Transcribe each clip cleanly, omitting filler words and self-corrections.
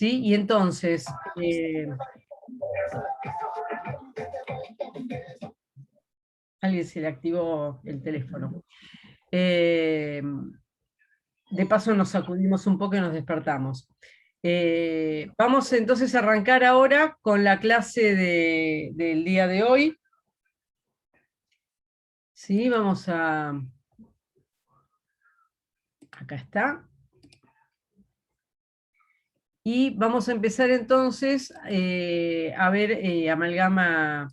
¿sí? Y entonces, alguien se le activó el teléfono. De paso nos sacudimos un poco y nos despertamos. Vamos entonces a arrancar ahora con la clase del día de hoy. Sí, vamos a... Acá está. Y vamos a empezar entonces a ver amalgama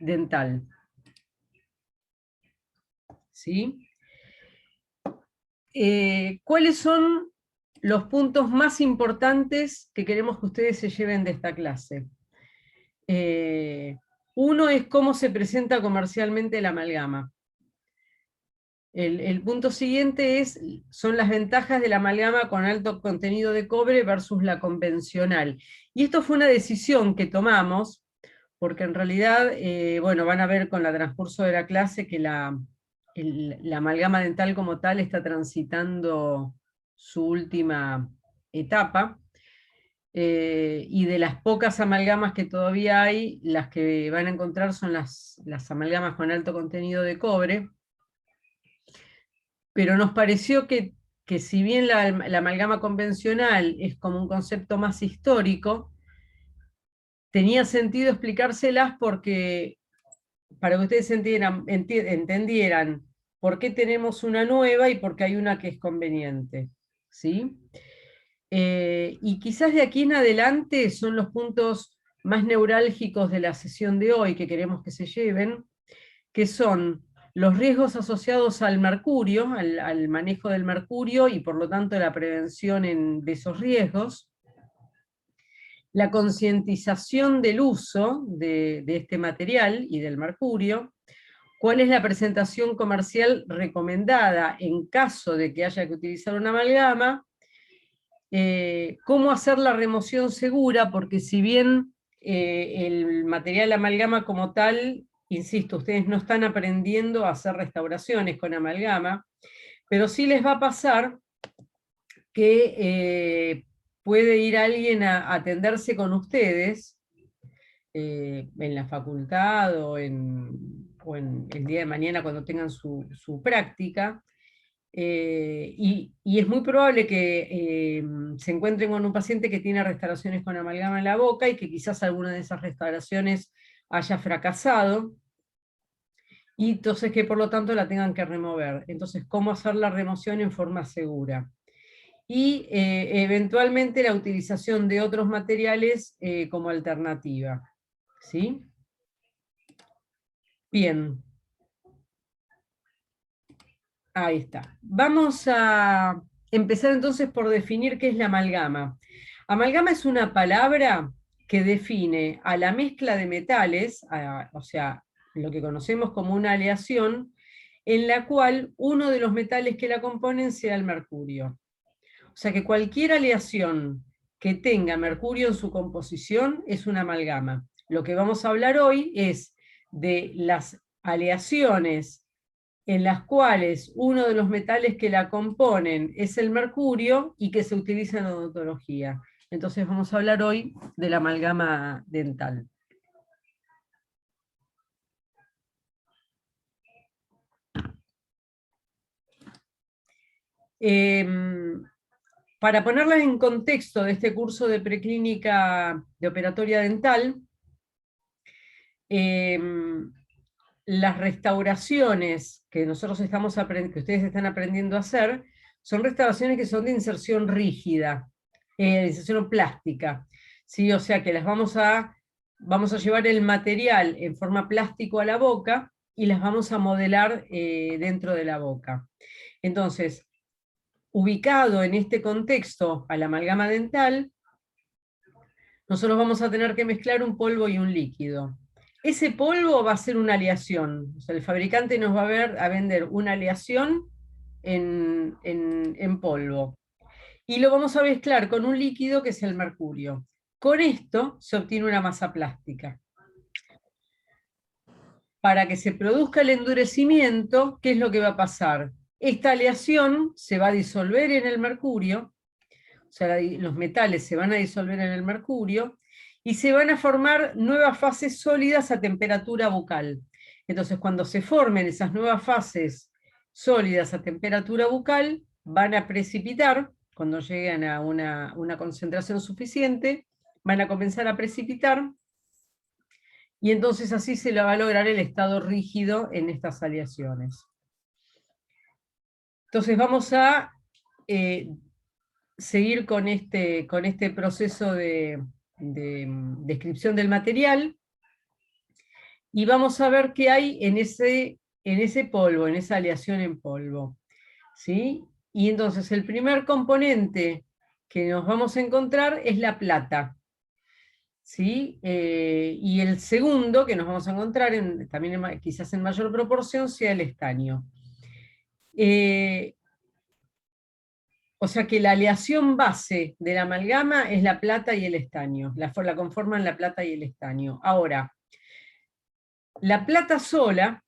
dental. ¿Sí? ¿Cuáles son los puntos más importantes que queremos que ustedes se lleven de esta clase? Uno es cómo se presenta comercialmente la amalgama. El punto siguiente son las ventajas de la amalgama con alto contenido de cobre versus la convencional. Y esto fue una decisión que tomamos, porque en realidad, bueno, van a ver con el transcurso de la clase que la amalgama dental como tal está transitando su última etapa, y de las pocas amalgamas que todavía hay, las que van a encontrar son las amalgamas con alto contenido de cobre, pero nos pareció que si bien la amalgama convencional es como un concepto más histórico, tenía sentido explicárselas porque, para que ustedes entendieran por qué tenemos una nueva y por qué hay una que es conveniente. ¿Sí? Y quizás de aquí en adelante son los puntos más neurálgicos de la sesión de hoy que queremos que se lleven, que son los riesgos asociados al mercurio, al manejo del mercurio y por lo tanto la prevención de esos riesgos, la concientización del uso de este material y del mercurio, cuál es la presentación comercial recomendada en caso de que haya que utilizar una amalgama, cómo hacer la remoción segura, porque si bien el material amalgama como tal, insisto, ustedes no están aprendiendo a hacer restauraciones con amalgama, pero sí les va a pasar que puede ir alguien a atenderse con ustedes en la facultad o en el día de mañana cuando tengan su práctica, y es muy probable que se encuentren con un paciente que tiene restauraciones con amalgama en la boca y que quizás alguna de esas restauraciones haya fracasado, y entonces que por lo tanto la tengan que remover. Entonces, ¿cómo hacer la remoción en forma segura? Y eventualmente la utilización de otros materiales como alternativa. ¿Sí? Bien. Ahí está. Vamos a empezar entonces por definir qué es la amalgama. Amalgama es una palabra que define a la mezcla de metales, o sea, lo que conocemos como una aleación, en la cual uno de los metales que la componen sea el mercurio. O sea que cualquier aleación que tenga mercurio en su composición es una amalgama. Lo que vamos a hablar hoy es de las aleaciones en las cuales uno de los metales que la componen es el mercurio y que se utiliza en odontología. Entonces vamos a hablar hoy de la amalgama dental. Para ponerla en contexto de este curso de preclínica de operatoria dental, las restauraciones que nosotros que ustedes están aprendiendo a hacer, son restauraciones que son de inserción rígida, de inserción plástica, ¿sí? O sea que vamos a llevar el material en forma plástico a la boca y las vamos a modelar dentro de la boca. Entonces, ubicado en este contexto a la amalgama dental, nosotros vamos a tener que mezclar un polvo y un líquido. Ese polvo va a ser una aleación, o sea, el fabricante nos va a vender una aleación en polvo. Y lo vamos a mezclar con un líquido que es el mercurio. Con esto se obtiene una masa plástica. Para que se produzca el endurecimiento, ¿qué es lo que va a pasar? Esta aleación se va a disolver en el mercurio, o sea, los metales se van a disolver en el mercurio, y se van a formar nuevas fases sólidas a temperatura bucal. Entonces, cuando se formen esas nuevas fases sólidas a temperatura bucal, van a precipitar, cuando lleguen a una concentración suficiente, van a comenzar a precipitar, y entonces así se va a lograr el estado rígido en estas aleaciones. Entonces vamos a seguir con este proceso de descripción del material, y vamos a ver qué hay en ese polvo, en esa aleación en polvo. ¿Sí? Y entonces el primer componente que nos vamos a encontrar es la plata. ¿Sí? Y el segundo que nos vamos a encontrar, también quizás en mayor proporción, sea el estaño. O sea que la aleación base de la amalgama es la plata y el estaño, la conforman la plata y el estaño. Ahora, la plata sola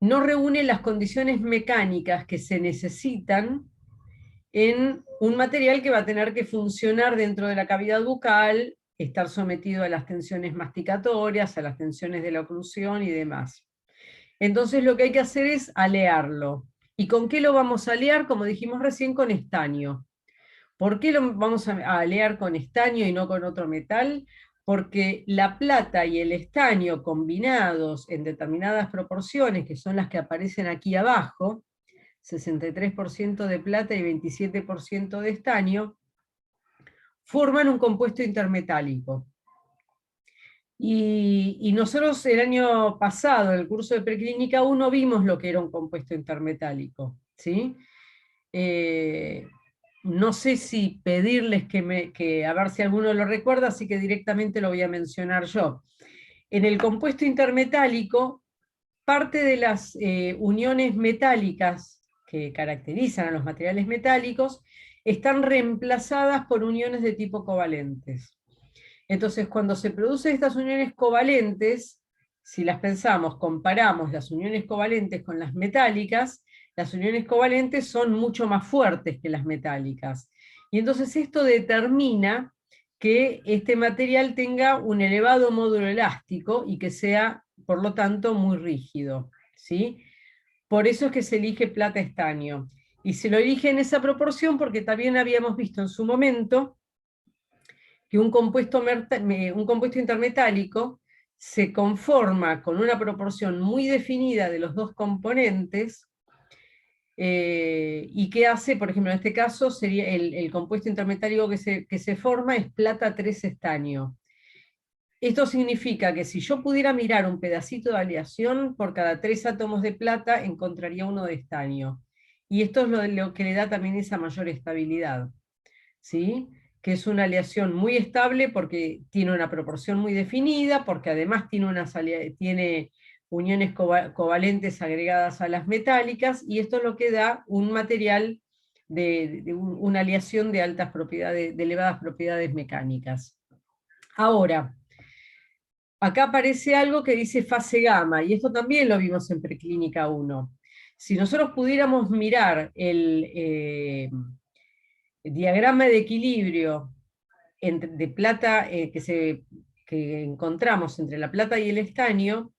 no reúne las condiciones mecánicas que se necesitan en un material que va a tener que funcionar dentro de la cavidad bucal, estar sometido a las tensiones masticatorias, a las tensiones de la oclusión y demás. Entonces lo que hay que hacer es alearlo. ¿Y con qué lo vamos a alear? Como dijimos recién, con estaño. ¿Por qué lo vamos a alear con estaño y no con otro metal? Porque la plata y el estaño combinados en determinadas proporciones, que son las que aparecen aquí abajo, 63% de plata y 27% de estaño, forman un compuesto intermetálico. Y nosotros el año pasado, en el curso de Preclínica 1, vimos lo que era un compuesto intermetálico. ¿Sí? No sé si pedirles a ver si alguno lo recuerda, así que directamente lo voy a mencionar yo. En el compuesto intermetálico, parte de las uniones metálicas que caracterizan a los materiales metálicos están reemplazadas por uniones de tipo covalentes. Entonces, cuando se producen estas uniones covalentes, si las pensamos, comparamos las uniones covalentes con las metálicas, las uniones covalentes son mucho más fuertes que las metálicas. Y entonces esto determina que este material tenga un elevado módulo elástico y que sea, por lo tanto, muy rígido. ¿Sí? Por eso es que se elige plata-estaño. Y se lo elige en esa proporción porque también habíamos visto en su momento que un compuesto intermetálico se conforma con una proporción muy definida de los dos componentes, y que hace, por ejemplo, en este caso, sería el compuesto intermetálico que se forma es plata 3 estaño. Esto significa que si yo pudiera mirar un pedacito de aleación, por cada 3 átomos de plata encontraría uno de estaño. Y esto es lo que le da también esa mayor estabilidad. ¿Sí? Que es una aleación muy estable porque tiene una proporción muy definida, porque además tiene uniones covalentes agregadas a las metálicas, y esto es lo que da un material una aleación de altas propiedades, de elevadas propiedades mecánicas. Ahora, acá aparece algo que dice fase gamma, y esto también lo vimos en Preclínica 1. Si nosotros pudiéramos mirar el diagrama de equilibrio de plata que encontramos entre la plata y el estaño,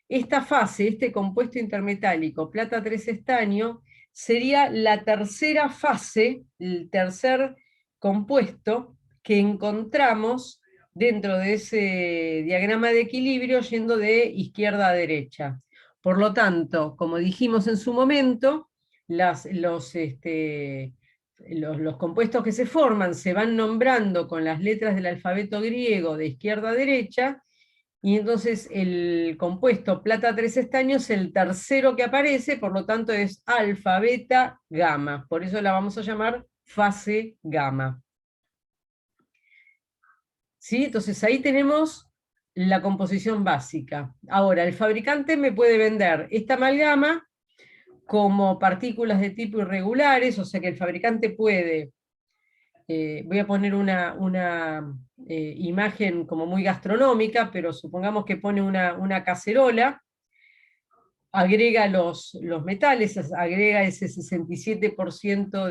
esta fase, este compuesto intermetálico, plata 3 estaño, sería la tercera fase, el tercer compuesto que encontramos dentro de ese diagrama de equilibrio yendo de izquierda a derecha. Por lo tanto, como dijimos en su momento, los compuestos que se forman se van nombrando con las letras del alfabeto griego de izquierda a derecha, y entonces el compuesto plata 3 estaño es el tercero que aparece, por lo tanto es alfa, beta, gamma. Por eso la vamos a llamar fase gamma. ¿Sí? Entonces ahí tenemos la composición básica. Ahora, el fabricante me puede vender esta amalgama como partículas de tipo irregulares, o sea que el fabricante puede, voy a poner una imagen como muy gastronómica, pero supongamos que pone una cacerola, agrega los metales, agrega ese 67%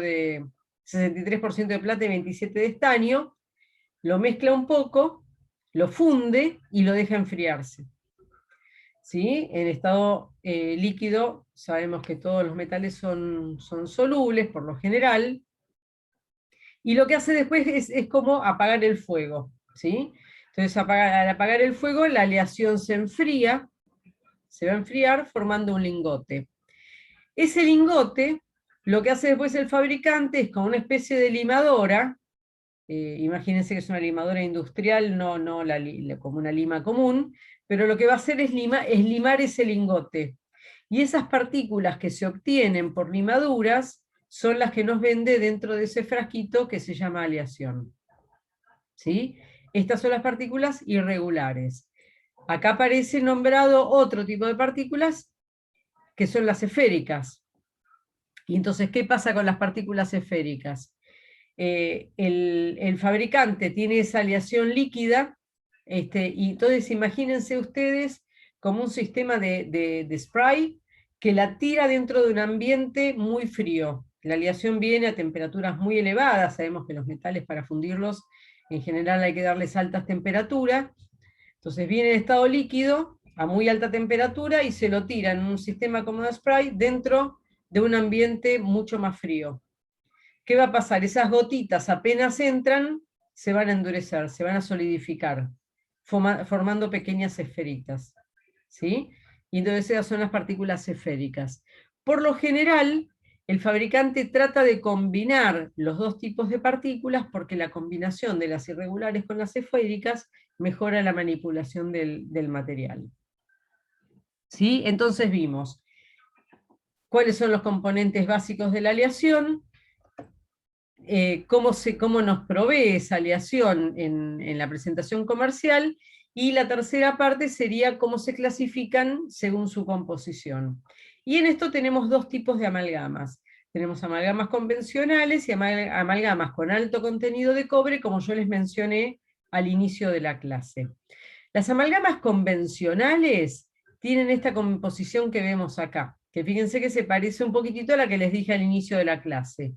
63% de plata y 27% de estaño, lo mezcla un poco, lo funde y lo deja enfriarse. ¿Sí? En estado líquido sabemos que todos los metales son solubles por lo general, y lo que hace después es como apagar el fuego. ¿Sí? Entonces al apagar el fuego la aleación se enfría, se va a enfriar formando un lingote. Ese lingote, lo que hace después el fabricante es con una especie de limadora, imagínense que es una limadora industrial, no como una lima común, pero lo que va a hacer es limar ese lingote. Y esas partículas que se obtienen por limaduras son las que nos vende dentro de ese frasquito que se llama aleación. ¿Sí? Estas son las partículas irregulares. Acá aparece nombrado otro tipo de partículas que son las esféricas. Y entonces, ¿qué pasa con las partículas esféricas? El fabricante tiene esa aleación líquida, y entonces imagínense ustedes como un sistema de spray que la tira dentro de un ambiente muy frío. La aleación viene a temperaturas muy elevadas, sabemos que los metales para fundirlos en general hay que darles altas temperaturas, entonces viene en estado líquido a muy alta temperatura y se lo tira en un sistema como de spray dentro de un ambiente mucho más frío. ¿Qué va a pasar? Esas gotitas apenas entran, se van a endurecer, se van a solidificar, formando pequeñas esferitas. ¿Sí? Y entonces esas son las partículas esféricas. Por lo general, el fabricante trata de combinar los dos tipos de partículas porque la combinación de las irregulares con las esféricas mejora la manipulación del material. ¿Sí? Entonces vimos cuáles son los componentes básicos de la aleación, cómo nos provee esa aleación en la presentación comercial, y la tercera parte sería cómo se clasifican según su composición. Y en esto tenemos dos tipos de amalgamas. Tenemos amalgamas convencionales y amalgamas con alto contenido de cobre, como yo les mencioné al inicio de la clase. Las amalgamas convencionales tienen esta composición que vemos acá, que fíjense que se parece un poquitito a la que les dije al inicio de la clase.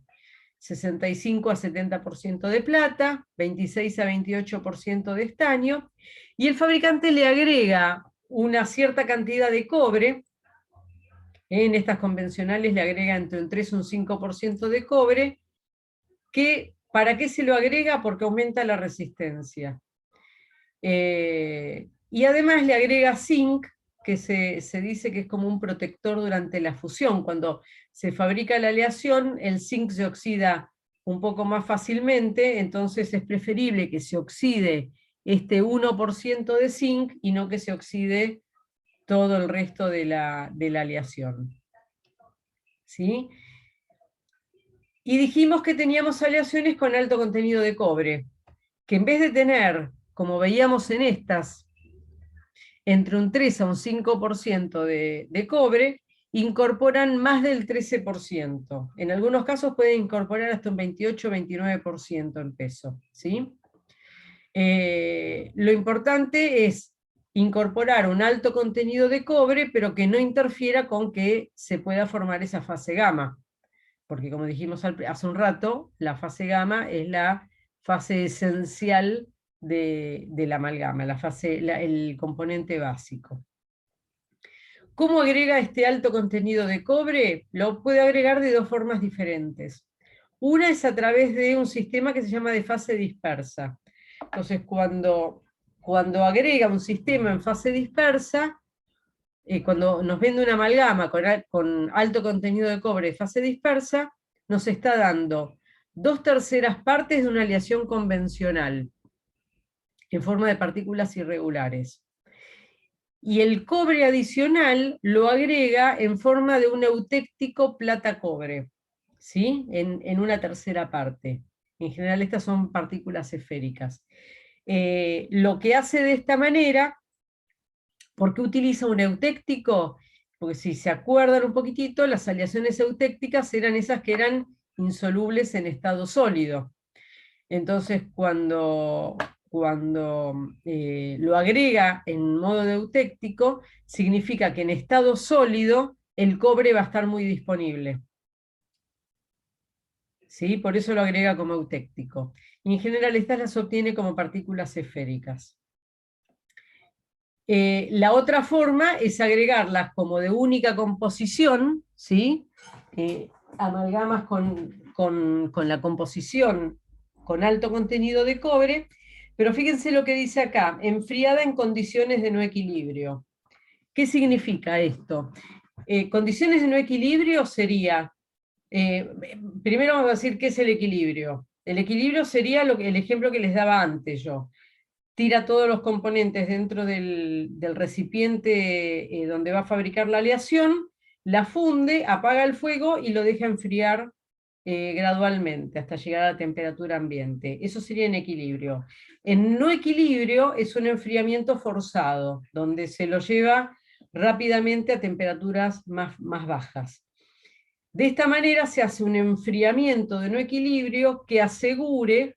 65 a 70% de plata, 26 a 28% de estaño, y el fabricante le agrega una cierta cantidad de cobre. En estas convencionales le agrega entre un 3 y un 5% de cobre, que ¿para qué se lo agrega? Porque aumenta la resistencia. Y además le agrega zinc, que se dice que es como un protector durante la fusión. Cuando se fabrica la aleación, el zinc se oxida un poco más fácilmente, entonces es preferible que se oxide este 1% de zinc y no que se oxide todo el resto de la aleación. ¿Sí? Y dijimos que teníamos aleaciones con alto contenido de cobre, que en vez de tener, como veíamos en estas, entre un 3 a un 5% de cobre, incorporan más del 13%. En algunos casos pueden incorporar hasta un 28 o 29% en peso. ¿Sí? Lo importante es incorporar un alto contenido de cobre, pero que no interfiera con que se pueda formar esa fase gamma. Porque como dijimos hace un rato, la fase gamma es la fase esencial de la amalgama, el componente básico. ¿Cómo agrega este alto contenido de cobre? Lo puede agregar de dos formas diferentes. Una es a través de un sistema que se llama de fase dispersa. Entonces, cuando agrega un sistema en fase dispersa, cuando nos vende una amalgama con alto contenido de cobre de fase dispersa, nos está dando 2/3 partes de una aleación convencional, en forma de partículas irregulares. Y el cobre adicional lo agrega en forma de un eutéctico plata-cobre, ¿sí? En una tercera parte. En general estas son partículas esféricas. Lo que hace de esta manera, ¿por qué utiliza un eutéctico? Porque si se acuerdan un poquitito, las aleaciones eutécticas eran esas que eran insolubles en estado sólido. Entonces, cuando lo agrega en modo de eutéctico, significa que en estado sólido el cobre va a estar muy disponible. ¿sí? Por eso lo agrega como eutéctico. Y en general estas las obtiene como partículas esféricas. La otra forma es agregarlas como de única composición, ¿sí? Amalgamas con la composición con alto contenido de cobre, pero fíjense lo que dice acá, enfriada en condiciones de no equilibrio. ¿Qué significa esto? Condiciones de no equilibrio sería, eh, primero vamos a decir qué es el equilibrio. El equilibrio sería el ejemplo que les daba antes yo. Tira todos los componentes dentro del recipiente donde va a fabricar la aleación, la funde, apaga el fuego y lo deja enfriar gradualmente hasta llegar a la temperatura ambiente. Eso sería en equilibrio. En no equilibrio es un enfriamiento forzado, donde se lo lleva rápidamente a temperaturas más bajas. De esta manera se hace un enfriamiento de no equilibrio que asegure,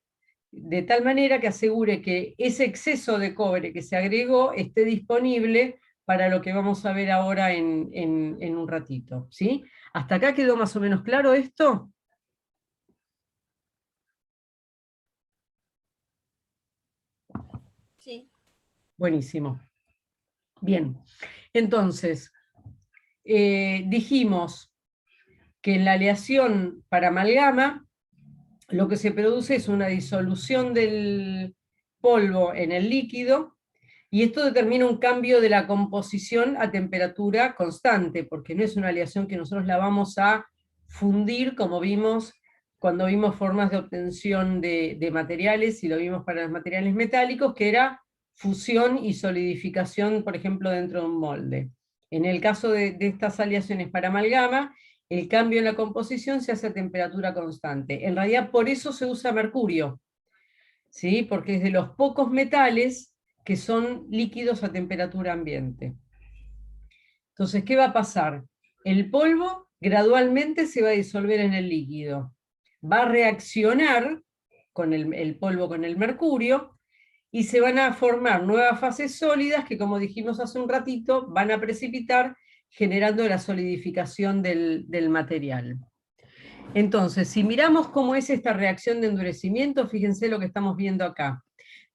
de tal manera que asegure que ese exceso de cobre que se agregó esté disponible para lo que vamos a ver ahora en un ratito. ¿Sí? ¿Hasta acá quedó más o menos claro esto? Sí. Buenísimo. Bien, entonces, dijimos que en la aleación para amalgama lo que se produce es una disolución del polvo en el líquido, y esto determina un cambio de la composición a temperatura constante, porque no es una aleación que nosotros la vamos a fundir como vimos cuando vimos formas de obtención de materiales, y lo vimos para los materiales metálicos, que era fusión y solidificación, por ejemplo, dentro de un molde. En el caso de estas aleaciones para amalgama, el cambio en la composición se hace a temperatura constante. En realidad por eso se usa mercurio, ¿sí? Porque es de los pocos metales que son líquidos a temperatura ambiente. Entonces, ¿qué va a pasar? El polvo gradualmente se va a disolver en el líquido. Va a reaccionar con el polvo con el mercurio, y se van a formar nuevas fases sólidas que, como dijimos hace un ratito, van a precipitar generando la solidificación del material. Entonces, si miramos cómo es esta reacción de endurecimiento, fíjense lo que estamos viendo acá.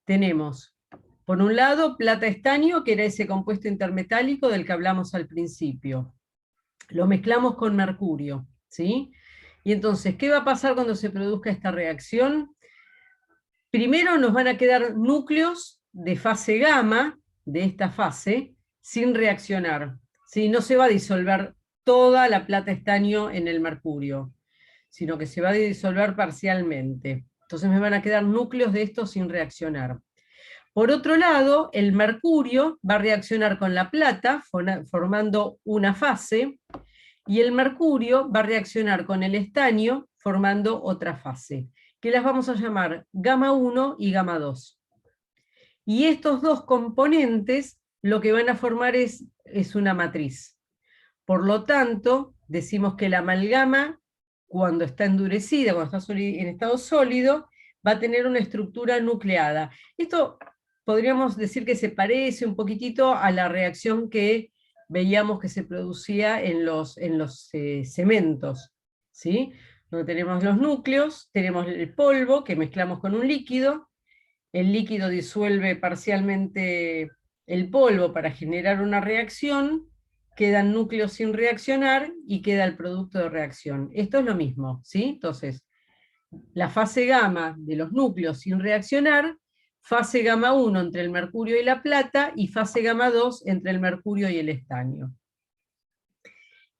Tenemos, por un lado, plata estaño, que era ese compuesto intermetálico del que hablamos al principio. Lo mezclamos con mercurio, ¿sí? Y entonces, ¿qué va a pasar cuando se produzca esta reacción? Primero nos van a quedar núcleos de fase gamma, de esta fase, sin reaccionar, ¿sí? No se va a disolver toda la plata estaño en el mercurio, sino que se va a disolver parcialmente. Entonces me van a quedar núcleos de estos sin reaccionar. Por otro lado, el mercurio va a reaccionar con la plata, formando una fase, y el mercurio va a reaccionar con el estaño, formando otra fase, que las vamos a llamar gamma 1 y gamma 2. Y estos dos componentes lo que van a formar es una matriz. Por lo tanto, decimos que la amalgama, cuando está endurecida, cuando está en estado sólido, va a tener una estructura nucleada. Esto podríamos decir que se parece un poquitito a la reacción que veíamos que se producía en los cementos, ¿sí? Donde tenemos los núcleos, tenemos el polvo que mezclamos con un líquido, el líquido disuelve parcialmente el polvo para generar una reacción, quedan núcleos sin reaccionar y queda el producto de reacción. Esto es lo mismo, ¿sí? Entonces, la fase gamma de los núcleos sin reaccionar, fase gamma 1 entre el mercurio y la plata, y fase gamma 2 entre el mercurio y el estaño.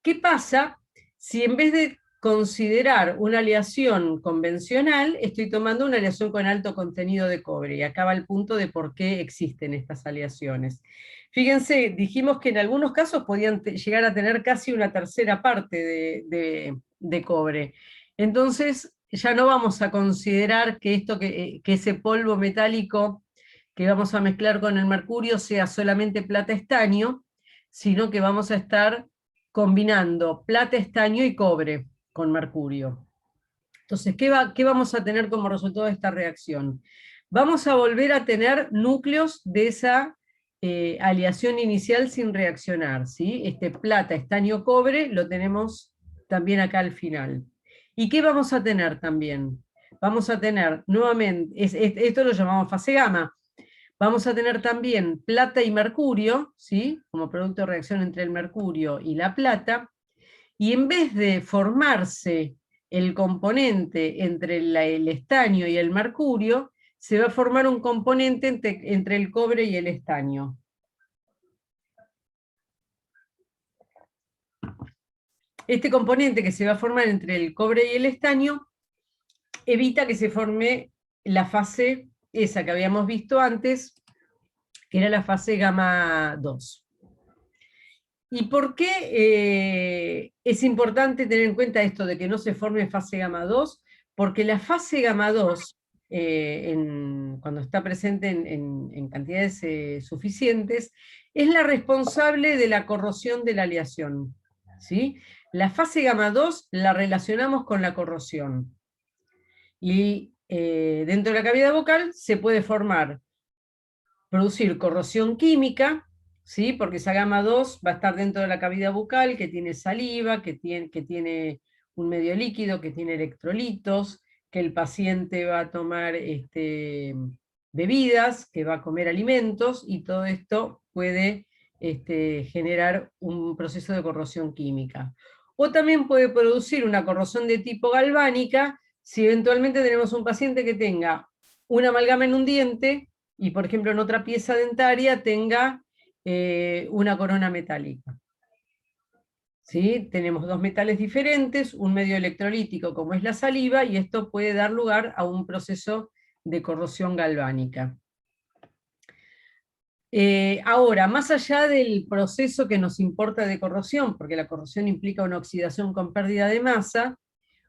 ¿Qué pasa si en vez de considerar una aleación convencional, estoy tomando una aleación con alto contenido de cobre? Y acá va el punto de por qué existen estas aleaciones. Fíjense, dijimos que en algunos casos podían llegar a tener casi una tercera parte de cobre. Entonces, ya no vamos a considerar que ese polvo metálico que vamos a mezclar con el mercurio sea solamente plata estaño, sino que vamos a estar combinando plata, estaño y cobre con mercurio. Entonces, ¿qué vamos a tener como resultado de esta reacción? Vamos a volver a tener núcleos de esa aleación inicial sin reaccionar, ¿sí? Este plata, estaño, cobre lo tenemos también acá al final. ¿Y qué vamos a tener también? Vamos a tener nuevamente, esto lo llamamos fase gamma, vamos a tener también plata y mercurio, ¿sí? Como producto de reacción entre el mercurio y la plata, y en vez de formarse el componente entre el estaño y el mercurio, se va a formar un componente entre el cobre y el estaño. Este componente que se va a formar entre el cobre y el estaño evita que se forme la fase esa que habíamos visto antes, que era la fase gamma 2. ¿Y por qué es importante tener en cuenta esto de que no se forme fase gamma 2? Porque la fase gamma 2, cuando está presente en cantidades suficientes, es la responsable de la corrosión de la aleación, ¿sí? La fase gamma 2 la relacionamos con la corrosión. Y dentro de la cavidad bucal se puede producir corrosión química, ¿sí? Porque esa gamma 2 va a estar dentro de la cavidad bucal, que tiene saliva, que tiene un medio líquido, que tiene electrolitos, que el paciente va a tomar bebidas, que va a comer alimentos, y todo esto puede generar un proceso de corrosión química. O también puede producir una corrosión de tipo galvánica, si eventualmente tenemos un paciente que tenga una amalgama en un diente, y por ejemplo en otra pieza dentaria tenga una corona metálica. ¿Sí? Tenemos dos metales diferentes, un medio electrolítico como es la saliva, y esto puede dar lugar a un proceso de corrosión galvánica. Ahora, más allá del proceso que nos importa de corrosión, porque la corrosión implica una oxidación con pérdida de masa,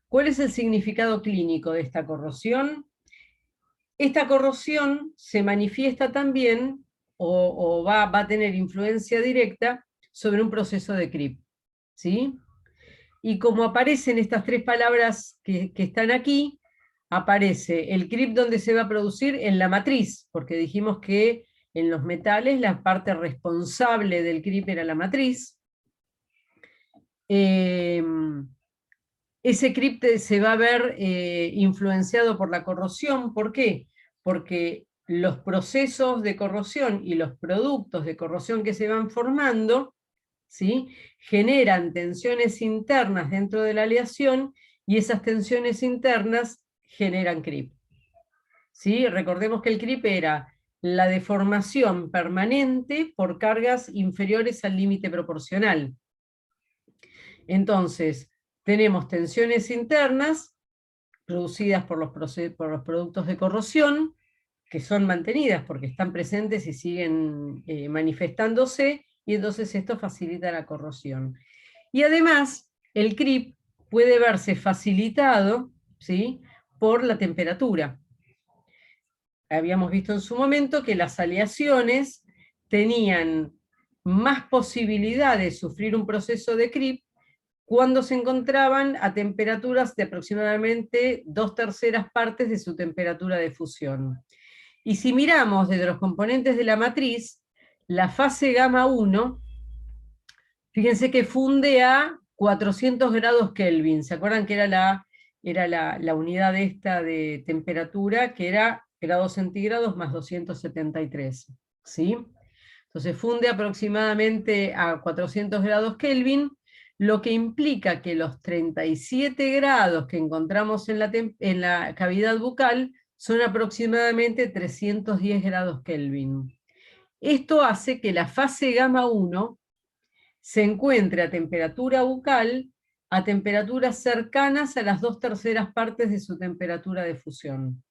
¿cuál es el significado clínico de esta corrosión? Esta corrosión se manifiesta también o va a tener influencia directa sobre un proceso de CRIP, ¿sí? Y como aparecen estas tres palabras que están aquí, aparece el CRIP donde se va a producir en la matriz, porque dijimos que en los metales la parte responsable del CRIP era la matriz. Ese CRIP se va a ver influenciado por la corrosión. ¿Por qué? Porque los procesos de corrosión y los productos de corrosión que se van formando, ¿sí?, generan tensiones internas dentro de la aleación, y esas tensiones internas generan CRIP. ¿Sí? Recordemos que el CRIP era la deformación permanente por cargas inferiores al límite proporcional. Entonces, tenemos tensiones internas producidas por los productos de corrosión, que son mantenidas porque están presentes y siguen manifestándose, y entonces esto facilita la corrosión. Y además, el CRIP puede verse facilitado, ¿sí?, por la temperatura. Habíamos visto en su momento que las aleaciones tenían más posibilidad de sufrir un proceso de CRIP cuando se encontraban a temperaturas de aproximadamente 2/3 partes de su temperatura de fusión. Y si miramos desde los componentes de la matriz, la fase gamma 1, fíjense que funde a 400 grados Kelvin. ¿Se acuerdan que era la unidad esta de temperatura, que era grados centígrados más 273? ¿Sí? Entonces funde aproximadamente a 400 grados Kelvin, lo que implica que los 37 grados que encontramos en la cavidad bucal son aproximadamente 310 grados Kelvin. Esto hace que la fase gamma 1 se encuentre a temperatura bucal a temperaturas cercanas a las 2/3 partes de su temperatura de fusión.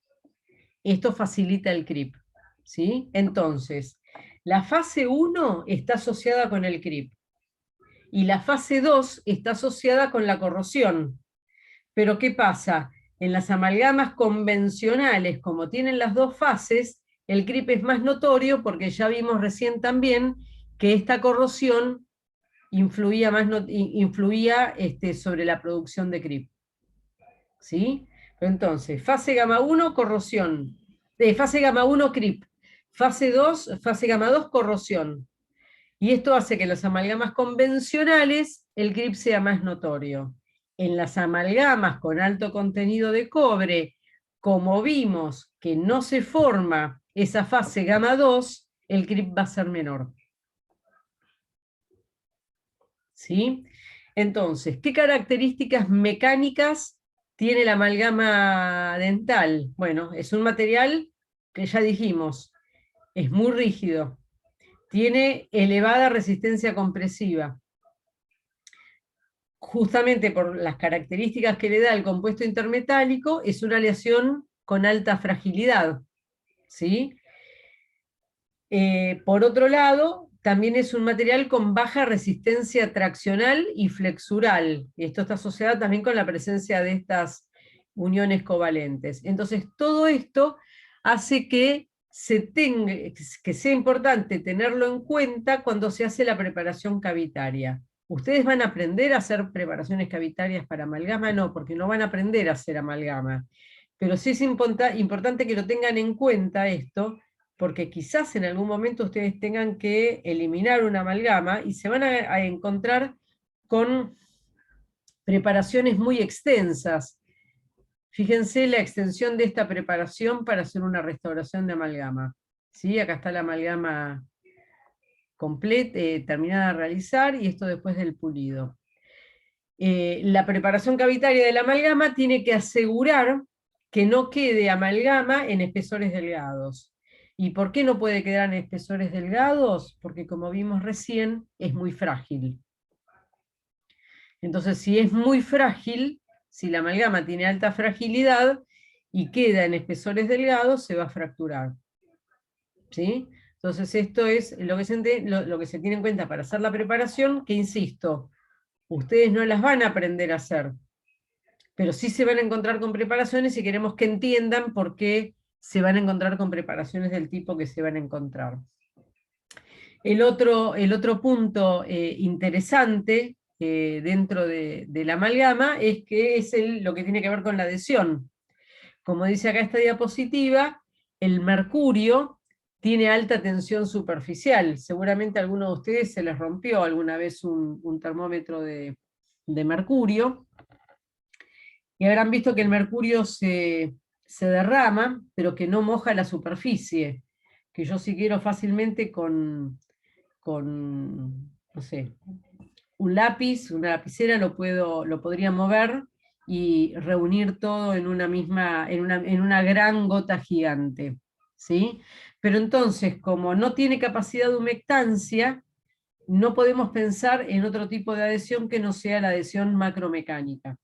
Esto facilita el CRIP, ¿sí? Entonces, la fase 1 está asociada con el CRIP, y la fase 2 está asociada con la corrosión. Pero ¿qué pasa? En las amalgamas convencionales, como tienen las dos fases, el CRIP es más notorio, porque ya vimos recién también que esta corrosión influía sobre la producción de CRIP. ¿Sí? Entonces, fase gamma 1, corrosión. Fase gamma 1, CRIP. Fase 2, fase gamma 2, corrosión. Y esto hace que en las amalgamas convencionales el CRIP sea más notorio. En las amalgamas con alto contenido de cobre, como vimos que no se forma esa fase gamma 2, el CRIP va a ser menor. ¿Sí? Entonces, ¿qué características mecánicas tiene la amalgama dental? Bueno, es un material que ya dijimos, es muy rígido, tiene elevada resistencia compresiva. Justamente por las características que le da el compuesto intermetálico, es una aleación con alta fragilidad. ¿Sí? Por otro lado, también es un material con baja resistencia traccional y flexural. Y esto está asociado también con la presencia de estas uniones covalentes. Entonces, todo esto hace que, que sea importante tenerlo en cuenta cuando se hace la preparación cavitaria. ¿Ustedes van a aprender a hacer preparaciones cavitarias para amalgama? No, porque no van a aprender a hacer amalgama. Pero sí es importante que lo tengan en cuenta esto, porque quizás en algún momento ustedes tengan que eliminar una amalgama y se van a encontrar con preparaciones muy extensas. Fíjense la extensión de esta preparación para hacer una restauración de amalgama. ¿Sí? Acá está la amalgama completa, terminada de realizar, y esto después del pulido. La preparación cavitaria de la amalgama tiene que asegurar que no quede amalgama en espesores delgados. ¿Y por qué no puede quedar en espesores delgados? Porque como vimos recién, es muy frágil. Entonces, si es muy frágil, si la amalgama tiene alta fragilidad y queda en espesores delgados, se va a fracturar. ¿Sí? Entonces, esto es lo que se tiene en cuenta para hacer la preparación, que insisto, ustedes no las van a aprender a hacer, pero sí se van a encontrar con preparaciones y queremos que entiendan por qué se van a encontrar con preparaciones del tipo que se van a encontrar. El otro punto interesante dentro de la amalgama es que es lo que tiene que ver con la adhesión. Como dice acá esta diapositiva, el mercurio tiene alta tensión superficial. Seguramente a alguno de ustedes se les rompió alguna vez un termómetro de mercurio, y habrán visto que el mercurio se derrama, pero que no moja la superficie, que yo si quiero fácilmente no sé, un lápiz, una lapicera, lo podría mover y reunir todo en una misma, en una gran gota gigante. ¿Sí? Pero entonces, como no tiene capacidad de humectancia, no podemos pensar en otro tipo de adhesión que no sea la adhesión macromecánica.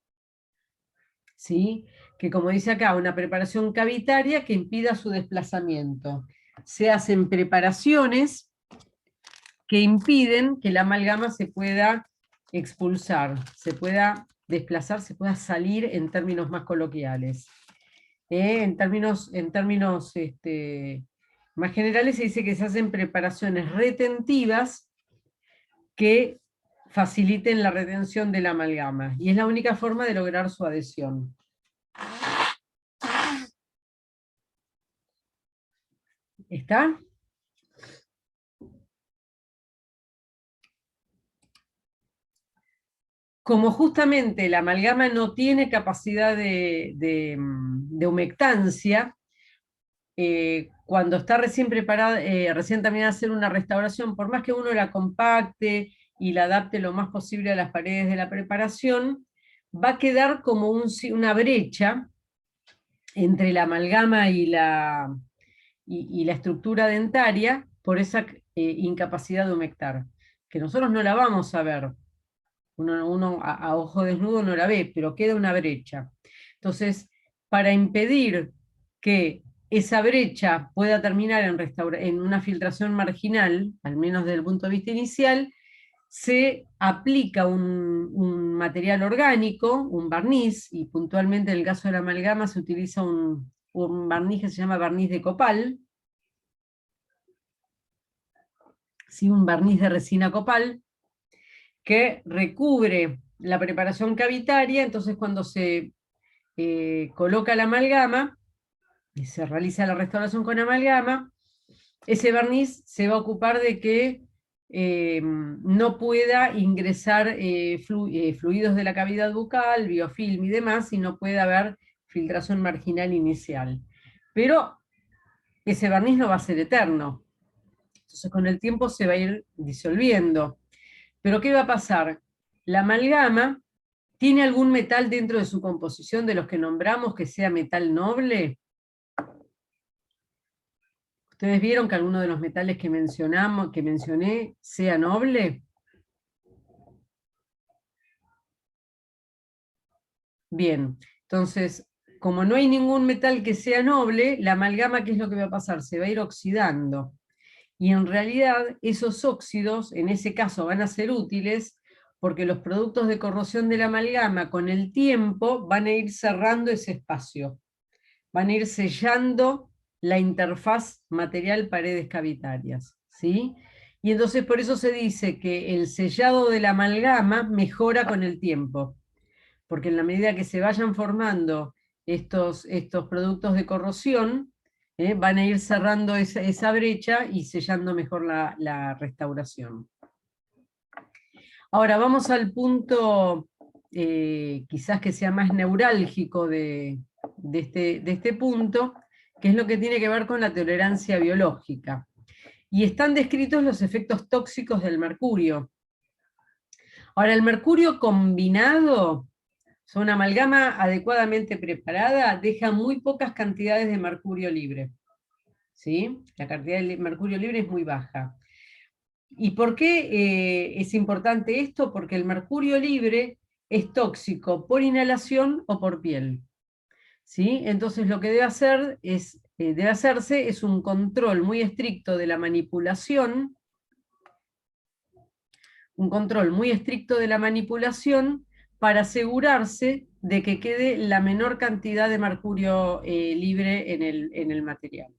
¿Sí? Que como dice acá, una preparación cavitaria que impida su desplazamiento. Se hacen preparaciones que impiden que la amalgama se pueda expulsar, se pueda desplazar, se pueda salir en términos más coloquiales. En términos más generales se dice que se hacen preparaciones retentivas que faciliten la retención de la amalgama, y es la única forma de lograr su adhesión. ¿Está? Como justamente la amalgama no tiene capacidad de humectancia, cuando está recién preparada, recién terminada de hacer una restauración, por más que uno la compacte y la adapte lo más posible a las paredes de la preparación, va a quedar como una brecha entre la amalgama y la estructura dentaria por esa incapacidad de humectar, que nosotros no la vamos a ver. Uno a ojo desnudo no la ve, pero queda una brecha. Entonces, para impedir que esa brecha pueda terminar en una filtración marginal, al menos desde el punto de vista inicial, se aplica un material orgánico, un barniz, y puntualmente en el caso de la amalgama se utiliza un barniz que se llama barniz de copal, ¿sí? Un barniz de resina copal, que recubre la preparación cavitaria. Entonces cuando se coloca la amalgama y se realiza la restauración con amalgama, ese barniz se va a ocupar de que no pueda ingresar fluidos de la cavidad bucal, biofilm y demás, y no pueda haber filtración marginal inicial. Pero ese barniz no va a ser eterno. Entonces con el tiempo se va a ir disolviendo. Pero ¿qué va a pasar? La amalgama tiene algún metal dentro de su composición de los que nombramos que sea metal noble. ¿Ustedes vieron que alguno de los metales que mencioné, sea noble? Bien, entonces, como no hay ningún metal que sea noble, la amalgama, ¿qué es lo que va a pasar? Se va a ir oxidando. Y en realidad esos óxidos, en ese caso, van a ser útiles porque los productos de corrosión de la amalgama con el tiempo van a ir cerrando ese espacio, van a ir sellando la interfaz material-paredes cavitarias, ¿sí? Y entonces por eso se dice que el sellado de la amalgama mejora con el tiempo, porque en la medida que se vayan formando estos productos de corrosión, van a ir cerrando esa brecha y sellando mejor la restauración. Ahora vamos al punto quizás que sea más neurálgico de este punto, que es lo que tiene que ver con la tolerancia biológica. Y están descritos los efectos tóxicos del mercurio. Ahora, el mercurio combinado, una amalgama adecuadamente preparada, deja muy pocas cantidades de mercurio libre. ¿Sí? La cantidad de mercurio libre es muy baja. ¿Y por qué es importante esto? Porque el mercurio libre es tóxico por inhalación o por piel. ¿Sí? Entonces lo que debe hacerse es un control muy estricto de la manipulación, para asegurarse de que quede la menor cantidad de mercurio libre en el material.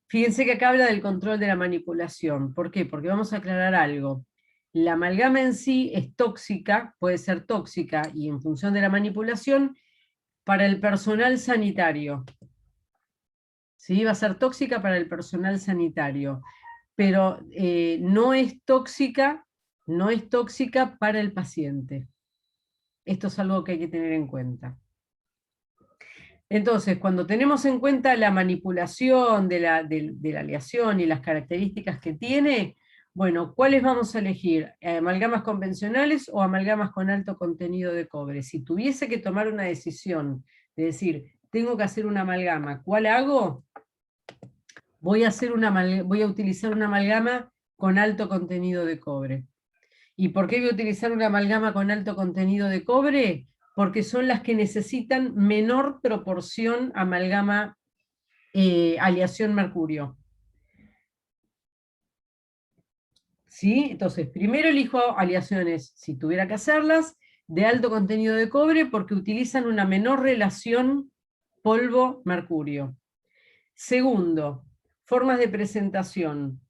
Fíjense que acá habla del control de la manipulación. ¿Por qué? Porque vamos a aclarar algo. La amalgama en sí es tóxica, puede ser tóxica, y en función de la manipulación, para el personal sanitario. ¿Sí? Va a ser tóxica para el personal sanitario, pero no es tóxica para el paciente. Esto es algo que hay que tener en cuenta. Entonces, cuando tenemos en cuenta la manipulación de la aleación y las características que tiene, bueno, ¿cuáles vamos a elegir? ¿Amalgamas convencionales o amalgamas con alto contenido de cobre? Si tuviese que tomar una decisión de decir, tengo que hacer una amalgama, ¿cuál hago? Voy a utilizar una amalgama con alto contenido de cobre. ¿Y por qué voy a utilizar una amalgama con alto contenido de cobre? Porque son las que necesitan menor proporción amalgama aleación mercurio. ¿Sí? Entonces, primero elijo aleaciones, si tuviera que hacerlas, de alto contenido de cobre, porque utilizan una menor relación polvo-mercurio. Segundo, formas de presentación.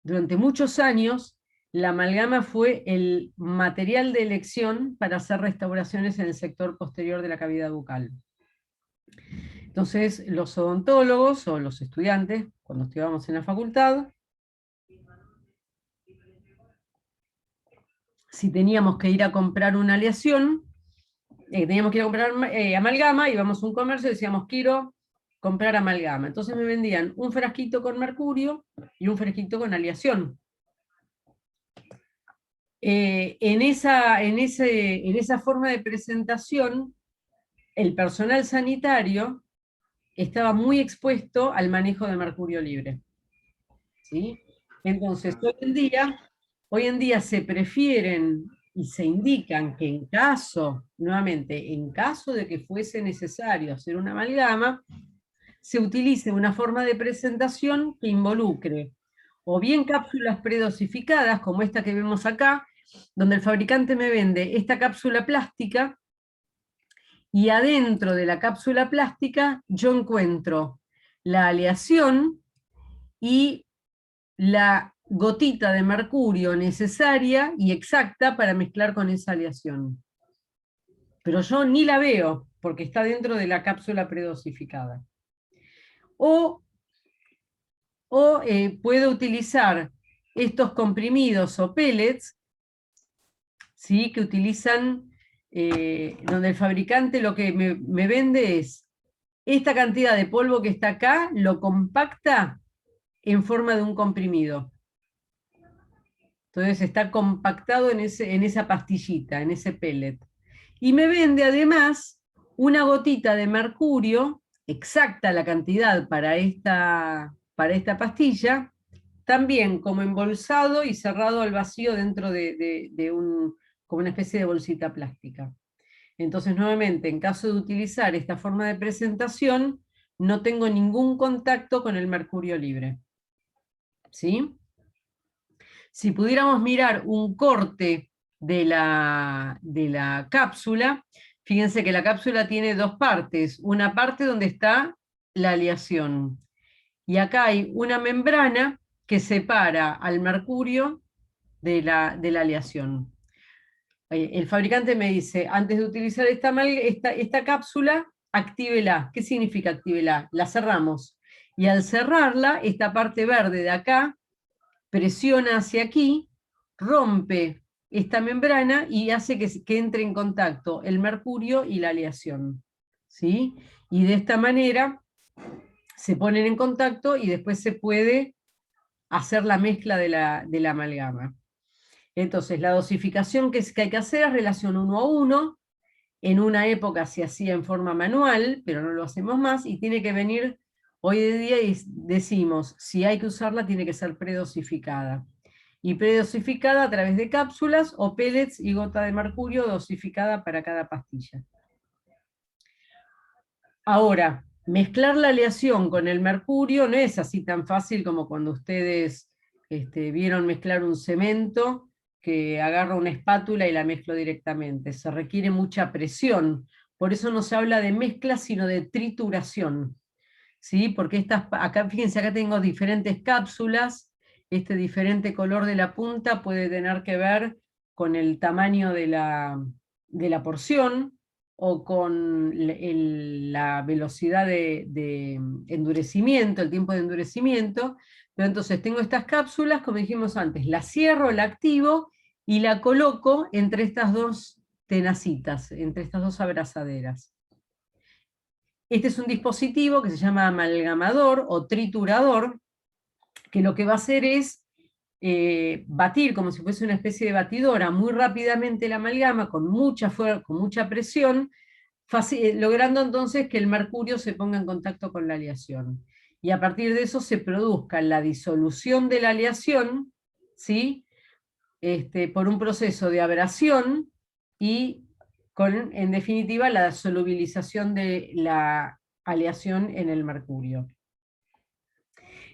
Durante muchos años, la amalgama fue el material de elección para hacer restauraciones en el sector posterior de la cavidad bucal. Entonces, los odontólogos o los estudiantes, cuando estudiábamos en la facultad, si teníamos que ir a comprar una aleación, teníamos que ir a comprar amalgama, íbamos a un comercio y decíamos, quiero comprar amalgama. Entonces me vendían un frasquito con mercurio y un frasquito con aleación. En esa forma de presentación, el personal sanitario estaba muy expuesto al manejo de mercurio libre. ¿Sí? Entonces, hoy en día se prefieren y se indican que nuevamente, en caso de que fuese necesario hacer una amalgama, se utilice una forma de presentación que involucre o bien cápsulas predosificadas, como esta que vemos acá, donde el fabricante me vende esta cápsula plástica, y adentro de la cápsula plástica yo encuentro la aleación y la gotita de mercurio necesaria y exacta para mezclar con esa aleación. Pero yo ni la veo, porque está dentro de la cápsula predosificada. O, puedo utilizar estos comprimidos o pellets, ¿sí? Que utilizan, donde el fabricante lo que me vende es esta cantidad de polvo que está acá, lo compacta en forma de un comprimido. Entonces está compactado en esa pastillita, en ese pellet. Y me vende además una gotita de mercurio, exacta la cantidad para esta pastilla, también como embolsado y cerrado al vacío dentro como una especie de bolsita plástica. Entonces, nuevamente, en caso de utilizar esta forma de presentación, no tengo ningún contacto con el mercurio libre. ¿Sí? Si pudiéramos mirar un corte de la cápsula, fíjense que la cápsula tiene dos partes. Una parte donde está la aleación. Y acá hay una membrana que separa al mercurio de la aleación. El fabricante me dice, antes de utilizar esta cápsula, actívela. ¿Qué significa actívela? La cerramos. Y al cerrarla, esta parte verde de acá presiona hacia aquí, rompe esta membrana y hace que entre en contacto el mercurio y la aleación. ¿Sí? Y de esta manera se ponen en contacto y después se puede hacer la mezcla de la amalgama. Entonces, la dosificación que hay que hacer es relación 1 a 1. En una época se hacía en forma manual, pero no lo hacemos más, y tiene que venir, hoy de día decimos, si hay que usarla, tiene que ser predosificada. Y predosificada a través de cápsulas o pellets y gota de mercurio dosificada para cada pastilla. Ahora, mezclar la aleación con el mercurio no es así tan fácil como cuando ustedes vieron mezclar un cemento, que agarro una espátula y la mezclo directamente. Se requiere mucha presión. Por eso no se habla de mezcla, sino de trituración. ¿Sí? Porque acá, fíjense, acá tengo diferentes cápsulas. Este diferente color de la punta puede tener que ver con el tamaño de la porción o con la velocidad de endurecimiento, el tiempo de endurecimiento. Pero entonces tengo estas cápsulas, como dijimos antes, la cierro, la activo y la coloco entre estas dos tenacitas, entre estas dos abrazaderas. Este es un dispositivo que se llama amalgamador o triturador, que lo que va a hacer es batir como si fuese una especie de batidora muy rápidamente la amalgama con mucha con mucha presión, logrando entonces que el mercurio se ponga en contacto con la aleación. Y a partir de eso se produzca la disolución de la aleación, ¿sí? Por un proceso de abrasión y en definitiva, la solubilización de la aleación en el mercurio.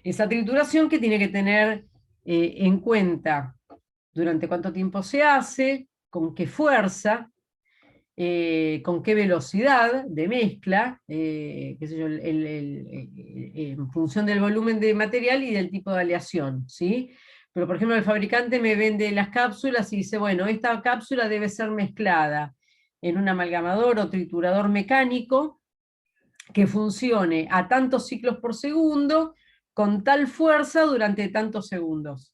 Esa trituración que tiene que tener en cuenta durante cuánto tiempo se hace, con qué fuerza, con qué velocidad de mezcla, qué sé yo, en función del volumen de material y del tipo de aleación, ¿sí? Pero por ejemplo el fabricante me vende las cápsulas y dice, bueno, esta cápsula debe ser mezclada en un amalgamador o triturador mecánico que funcione a tantos ciclos por segundo, con tal fuerza durante tantos segundos.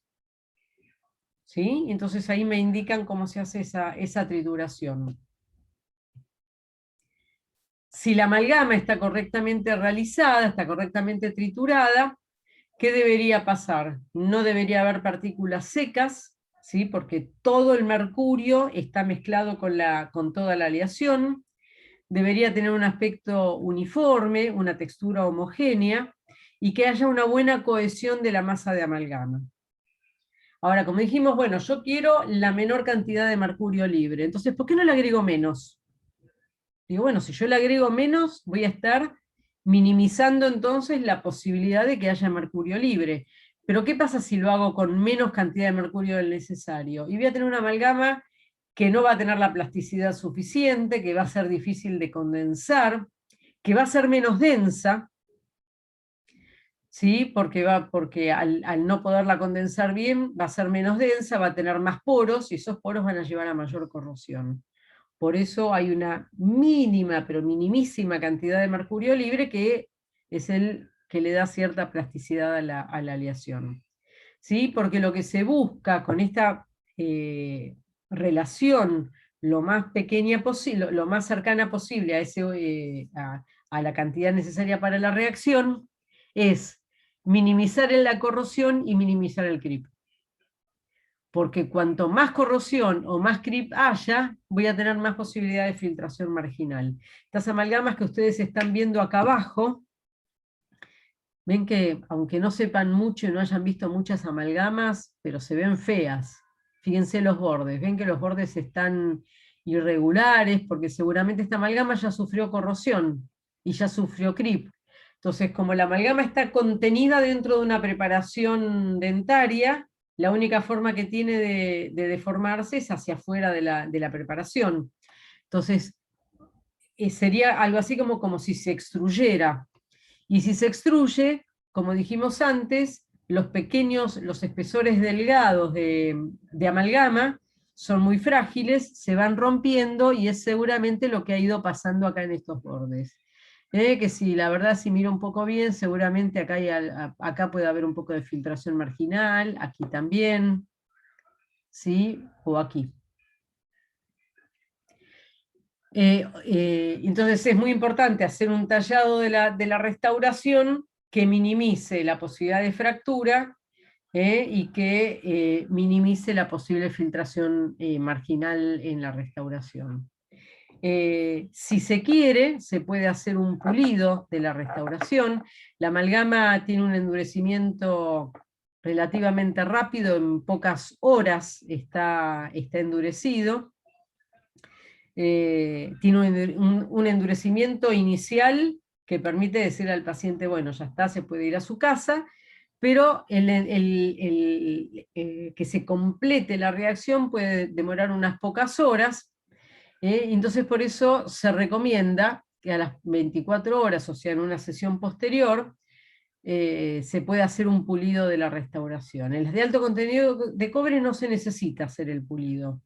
¿Sí? Entonces ahí me indican cómo se hace esa trituración. Si la amalgama está correctamente realizada, está correctamente triturada, ¿qué debería pasar? No debería haber partículas secas, ¿sí? Porque todo el mercurio está mezclado con toda la aleación. Debería tener un aspecto uniforme, una textura homogénea, y que haya una buena cohesión de la masa de amalgama. Ahora, como dijimos, bueno, yo quiero la menor cantidad de mercurio libre, entonces, ¿por qué no le agrego menos? Digo, bueno, si yo le agrego menos, voy a estar minimizando entonces la posibilidad de que haya mercurio libre. Pero ¿qué pasa si lo hago con menos cantidad de mercurio del necesario? Y voy a tener una amalgama que no va a tener la plasticidad suficiente, que va a ser difícil de condensar, que va a ser menos densa, ¿sí? Porque al no poderla condensar bien, va a ser menos densa, va a tener más poros, y esos poros van a llevar a mayor corrosión. Por eso hay una mínima, pero minimísima cantidad de mercurio libre que es el que le da cierta plasticidad a la aleación. ¿Sí? Porque lo que se busca con esta relación lo más pequeña posible, lo más cercana posible a la cantidad necesaria para la reacción, es minimizar la corrosión y minimizar el creep. Porque cuanto más corrosión o más creep haya, voy a tener más posibilidad de filtración marginal. Estas amalgamas que ustedes están viendo acá abajo, ven que aunque no sepan mucho y no hayan visto muchas amalgamas, pero se ven feas. Fíjense los bordes, ven que los bordes están irregulares, porque seguramente esta amalgama ya sufrió corrosión y ya sufrió creep. Entonces, como la amalgama está contenida dentro de una preparación dentaria, la única forma que tiene de deformarse es hacia afuera de la preparación. Entonces, sería algo así como si se extruyera. Y si se extruye, como dijimos antes, los espesores delgados de amalgama son muy frágiles, se van rompiendo y es seguramente lo que ha ido pasando acá en estos bordes. Que si la verdad si miro un poco bien, seguramente acá puede haber un poco de filtración marginal, aquí también, ¿sí? O aquí. Entonces es muy importante hacer un tallado de la restauración que minimice la posibilidad de fractura y que minimice la posible filtración marginal en la restauración. Si se quiere, se puede hacer un pulido de la restauración. La amalgama tiene un endurecimiento relativamente rápido, en pocas horas está endurecido. Tiene un endurecimiento inicial que permite decir al paciente, bueno, ya está, se puede ir a su casa, pero que se complete la reacción puede demorar unas pocas horas, entonces por eso se recomienda que a las 24 horas, o sea, en una sesión posterior, se puede hacer un pulido de la restauración. En las de alto contenido de cobre no se necesita hacer el pulido.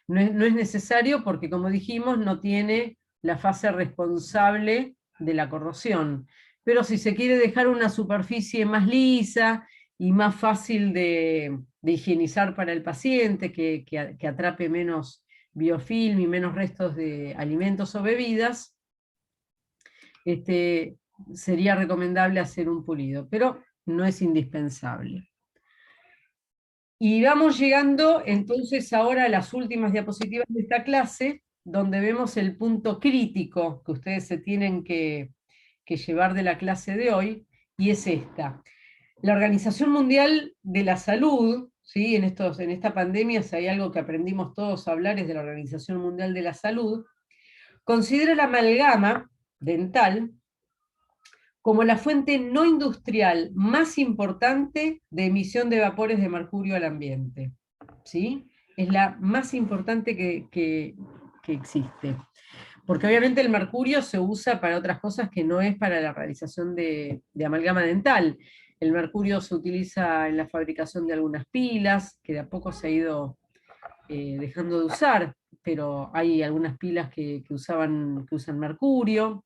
No es necesario porque, como dijimos, no tiene la fase responsable de la corrosión. Pero si se quiere dejar una superficie más lisa y más fácil de higienizar para el paciente, que atrape menos biofilm y menos restos de alimentos o bebidas, sería recomendable hacer un pulido, pero no es indispensable. Y vamos llegando entonces ahora a las últimas diapositivas de esta clase, donde vemos el punto crítico que ustedes se tienen que llevar de la clase de hoy, y es esta. La Organización Mundial de la Salud, ¿sí? En esta pandemia, si hay algo que aprendimos todos a hablar es de la Organización Mundial de la Salud, considera la amalgama dental como la fuente no industrial más importante de emisión de vapores de mercurio al ambiente. ¿Sí? Es la más importante que existe. Porque obviamente el mercurio se usa para otras cosas que no es para la realización de amalgama dental. El mercurio se utiliza en la fabricación de algunas pilas, que de a poco se ha ido dejando de usar, pero hay algunas pilas que usan mercurio.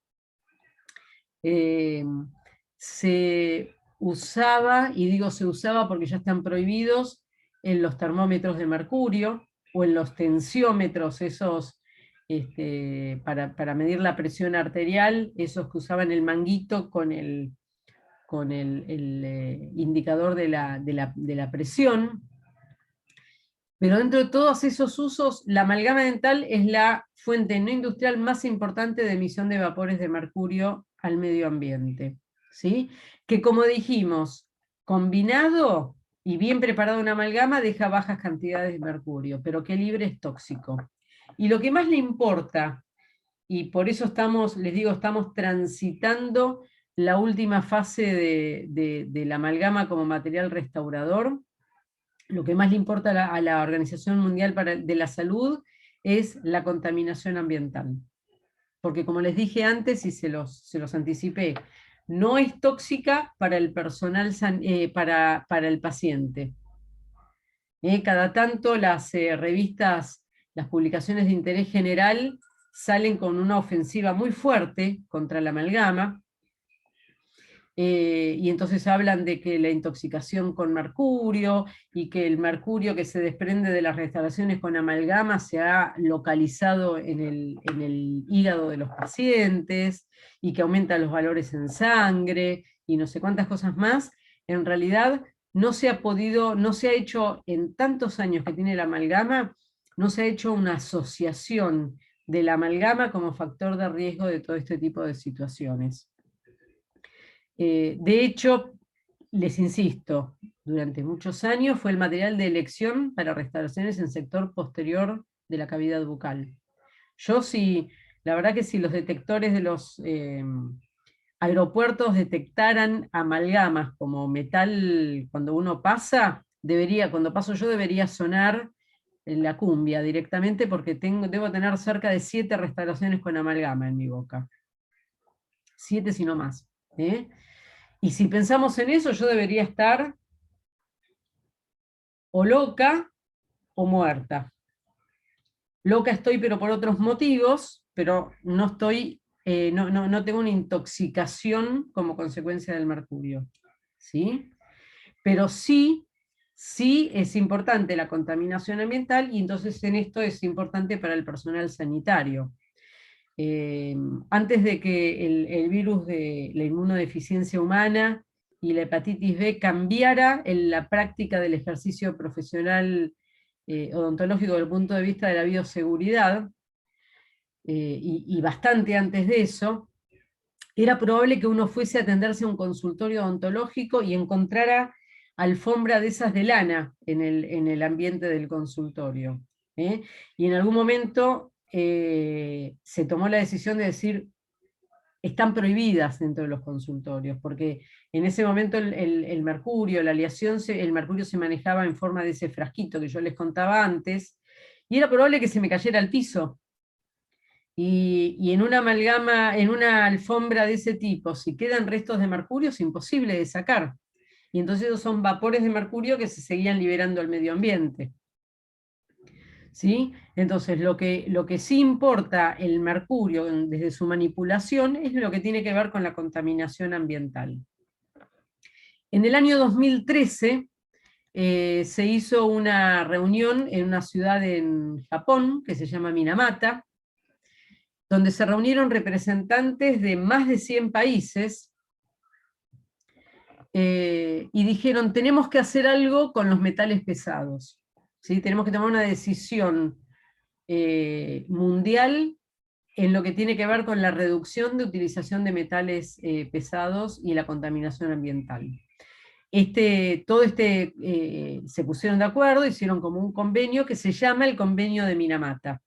Se usaba, y digo se usaba porque ya están prohibidos, en los termómetros de mercurio o en los tensiómetros, esos para medir la presión arterial, esos que usaban el manguito con el indicador de la presión. Pero dentro de todos esos usos, la amalgama dental es la fuente no industrial más importante de emisión de vapores de mercurio al medio ambiente. ¿Sí? Que como dijimos, combinado y bien preparado una amalgama deja bajas cantidades de mercurio, pero que libre es tóxico. Y lo que más le importa, y por eso les digo, estamos transitando la última fase de la amalgama como material restaurador, lo que más le importa a la Organización Mundial de la Salud es la contaminación ambiental. Porque como les dije antes y se los anticipé, no es tóxica para el personal, para el paciente. Cada tanto las revistas, las publicaciones de interés general salen con una ofensiva muy fuerte contra la amalgama, y entonces hablan de que la intoxicación con mercurio, y que el mercurio que se desprende de las restauraciones con amalgama se ha localizado en el hígado de los pacientes, y que aumenta los valores en sangre, y no sé cuántas cosas más. En realidad no se ha podido, no se ha hecho en tantos años que tiene la amalgama, no se ha hecho una asociación de la amalgama como factor de riesgo de todo este tipo de situaciones. De hecho, les insisto, durante muchos años fue el material de elección para restauraciones en sector posterior de la cavidad bucal. Yo sí, la verdad que si los detectores de los aeropuertos detectaran amalgamas como metal cuando uno pasa, cuando paso yo debería sonar la cumbia directamente, porque debo tener cerca de 7 restauraciones con amalgama en mi boca. 7 si no más. ¿Eh? Y si pensamos en eso, yo debería estar o loca o muerta. Loca estoy, pero por otros motivos, pero no estoy, no tengo una intoxicación como consecuencia del mercurio. ¿Sí? Pero sí es importante la contaminación ambiental, y entonces en esto es importante para el personal sanitario. Antes de que el virus de la inmunodeficiencia humana y la hepatitis B cambiara en la práctica del ejercicio profesional odontológico desde el punto de vista de la bioseguridad, y bastante antes de eso, era probable que uno fuese a atenderse a un consultorio odontológico y encontrara alfombra de esas de lana en el ambiente del consultorio. ¿Eh? Y en algún momento se tomó la decisión de decir, están prohibidas dentro de los consultorios, porque en ese momento el mercurio, la aleación, el mercurio se manejaba en forma de ese frasquito que yo les contaba antes, y era probable que se me cayera al piso. Y en una amalgama, en una alfombra de ese tipo, si quedan restos de mercurio, es imposible de sacar. Y entonces esos son vapores de mercurio que se seguían liberando al medio ambiente. ¿Sí? Entonces, lo que sí importa el mercurio desde su manipulación es lo que tiene que ver con la contaminación ambiental. En el año 2013 se hizo una reunión en una ciudad en Japón que se llama Minamata, donde se reunieron representantes de más de 100 países y dijeron, tenemos que hacer algo con los metales pesados. ¿Sí? Tenemos que tomar una decisión mundial en lo que tiene que ver con la reducción de utilización de metales pesados y la contaminación ambiental. Se pusieron de acuerdo, hicieron como un convenio que se llama el Convenio de Minamata.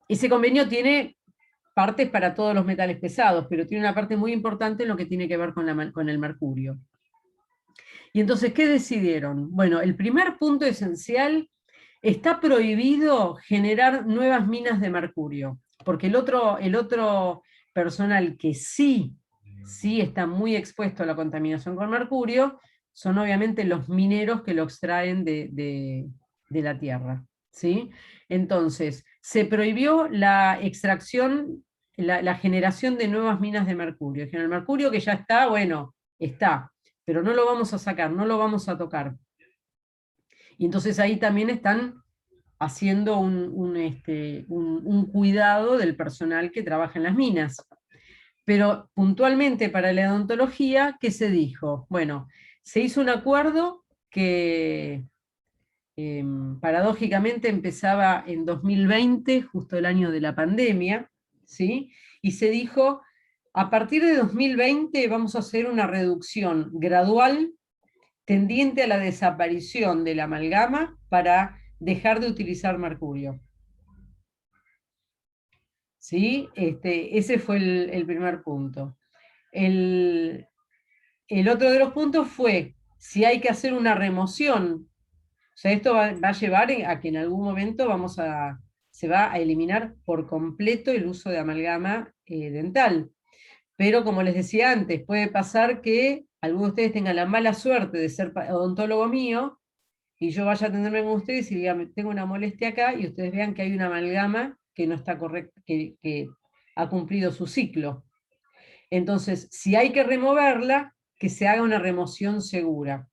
Ese convenio tiene partes para todos los metales pesados, pero tiene una parte muy importante en lo que tiene que ver con el mercurio. Y entonces, ¿qué decidieron? Bueno, el primer punto esencial: está prohibido generar nuevas minas de mercurio, porque el otro personal que sí está muy expuesto a la contaminación con mercurio son obviamente los mineros que lo extraen de la tierra. ¿Sí? Entonces, se prohibió la extracción, la generación de nuevas minas de mercurio. El mercurio que ya está, bueno, está, pero no lo vamos a sacar, no lo vamos a tocar. Y entonces ahí también están haciendo un cuidado del personal que trabaja en las minas. Pero puntualmente para la odontología, ¿qué se dijo? Bueno, se hizo un acuerdo que paradójicamente empezaba en 2020, justo el año de la pandemia, ¿sí? Y se dijo, a partir de 2020 vamos a hacer una reducción gradual tendiente a la desaparición de la amalgama para dejar de utilizar mercurio. ¿Sí? Ese fue el primer punto. El, el otro de los puntos fue si hay que hacer una remoción. O sea, esto va a llevar a que en algún momento se va a eliminar por completo el uso de amalgama dental. Pero como les decía antes, puede pasar que algunos de ustedes tengan la mala suerte de ser odontólogo mío, y yo vaya a atenderme con ustedes y diga, tengo una molestia acá, y ustedes vean que hay una amalgama que no está correcta, que ha cumplido su ciclo. Entonces, si hay que removerla, que se haga una remoción segura,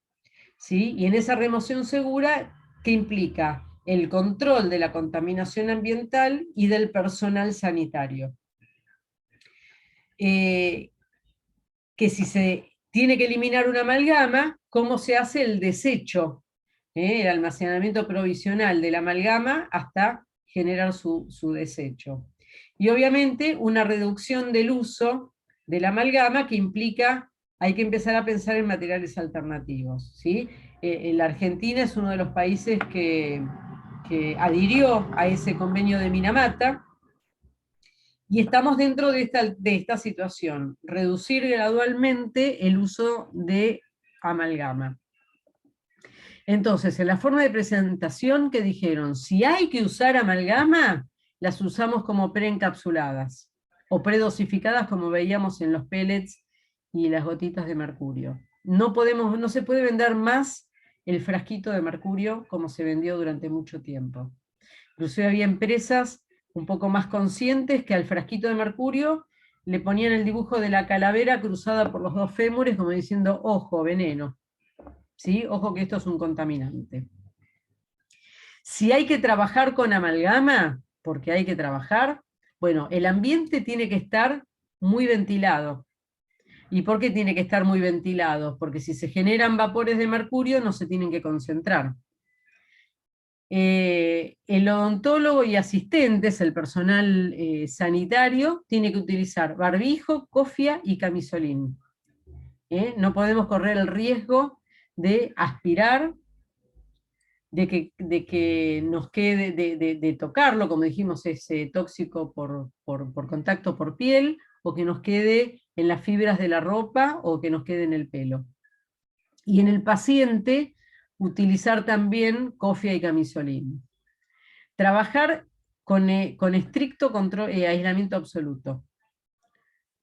¿sí? Y en esa remoción segura, ¿qué implica? El control de la contaminación ambiental y del personal sanitario. Que si se tiene que eliminar una amalgama, ¿cómo se hace el desecho? El almacenamiento provisional de la amalgama hasta generar su desecho. Y obviamente una reducción del uso de la amalgama que implica, hay que empezar a pensar en materiales alternativos, ¿sí? La Argentina es uno de los países que adhirió a ese convenio de Minamata, y estamos dentro de esta situación, reducir gradualmente el uso de amalgama. Entonces, en la forma de presentación que dijeron, si hay que usar amalgama, las usamos como preencapsuladas o predosificadas como veíamos en los pellets y las gotitas de mercurio. No se puede vender más el frasquito de mercurio como se vendió durante mucho tiempo. Inclusive había empresas un poco más conscientes que al frasquito de mercurio le ponían el dibujo de la calavera cruzada por los dos fémures como diciendo, ojo, veneno. ¿Sí? Ojo que esto es un contaminante. Si hay que trabajar con amalgama, porque hay que trabajar, bueno, el ambiente tiene que estar muy ventilado. ¿Y por qué tiene que estar muy ventilado? Porque si se generan vapores de mercurio no se tienen que concentrar. El odontólogo y asistentes, el personal sanitario, tiene que utilizar barbijo, cofia y camisolín. No podemos correr el riesgo de aspirar, de que nos quede, de tocarlo, como dijimos, es tóxico por contacto por piel, o que nos quede en las fibras de la ropa, o que nos quede en el pelo. Y en el paciente, utilizar también cofia y camisolín. Trabajar con estricto control, aislamiento absoluto.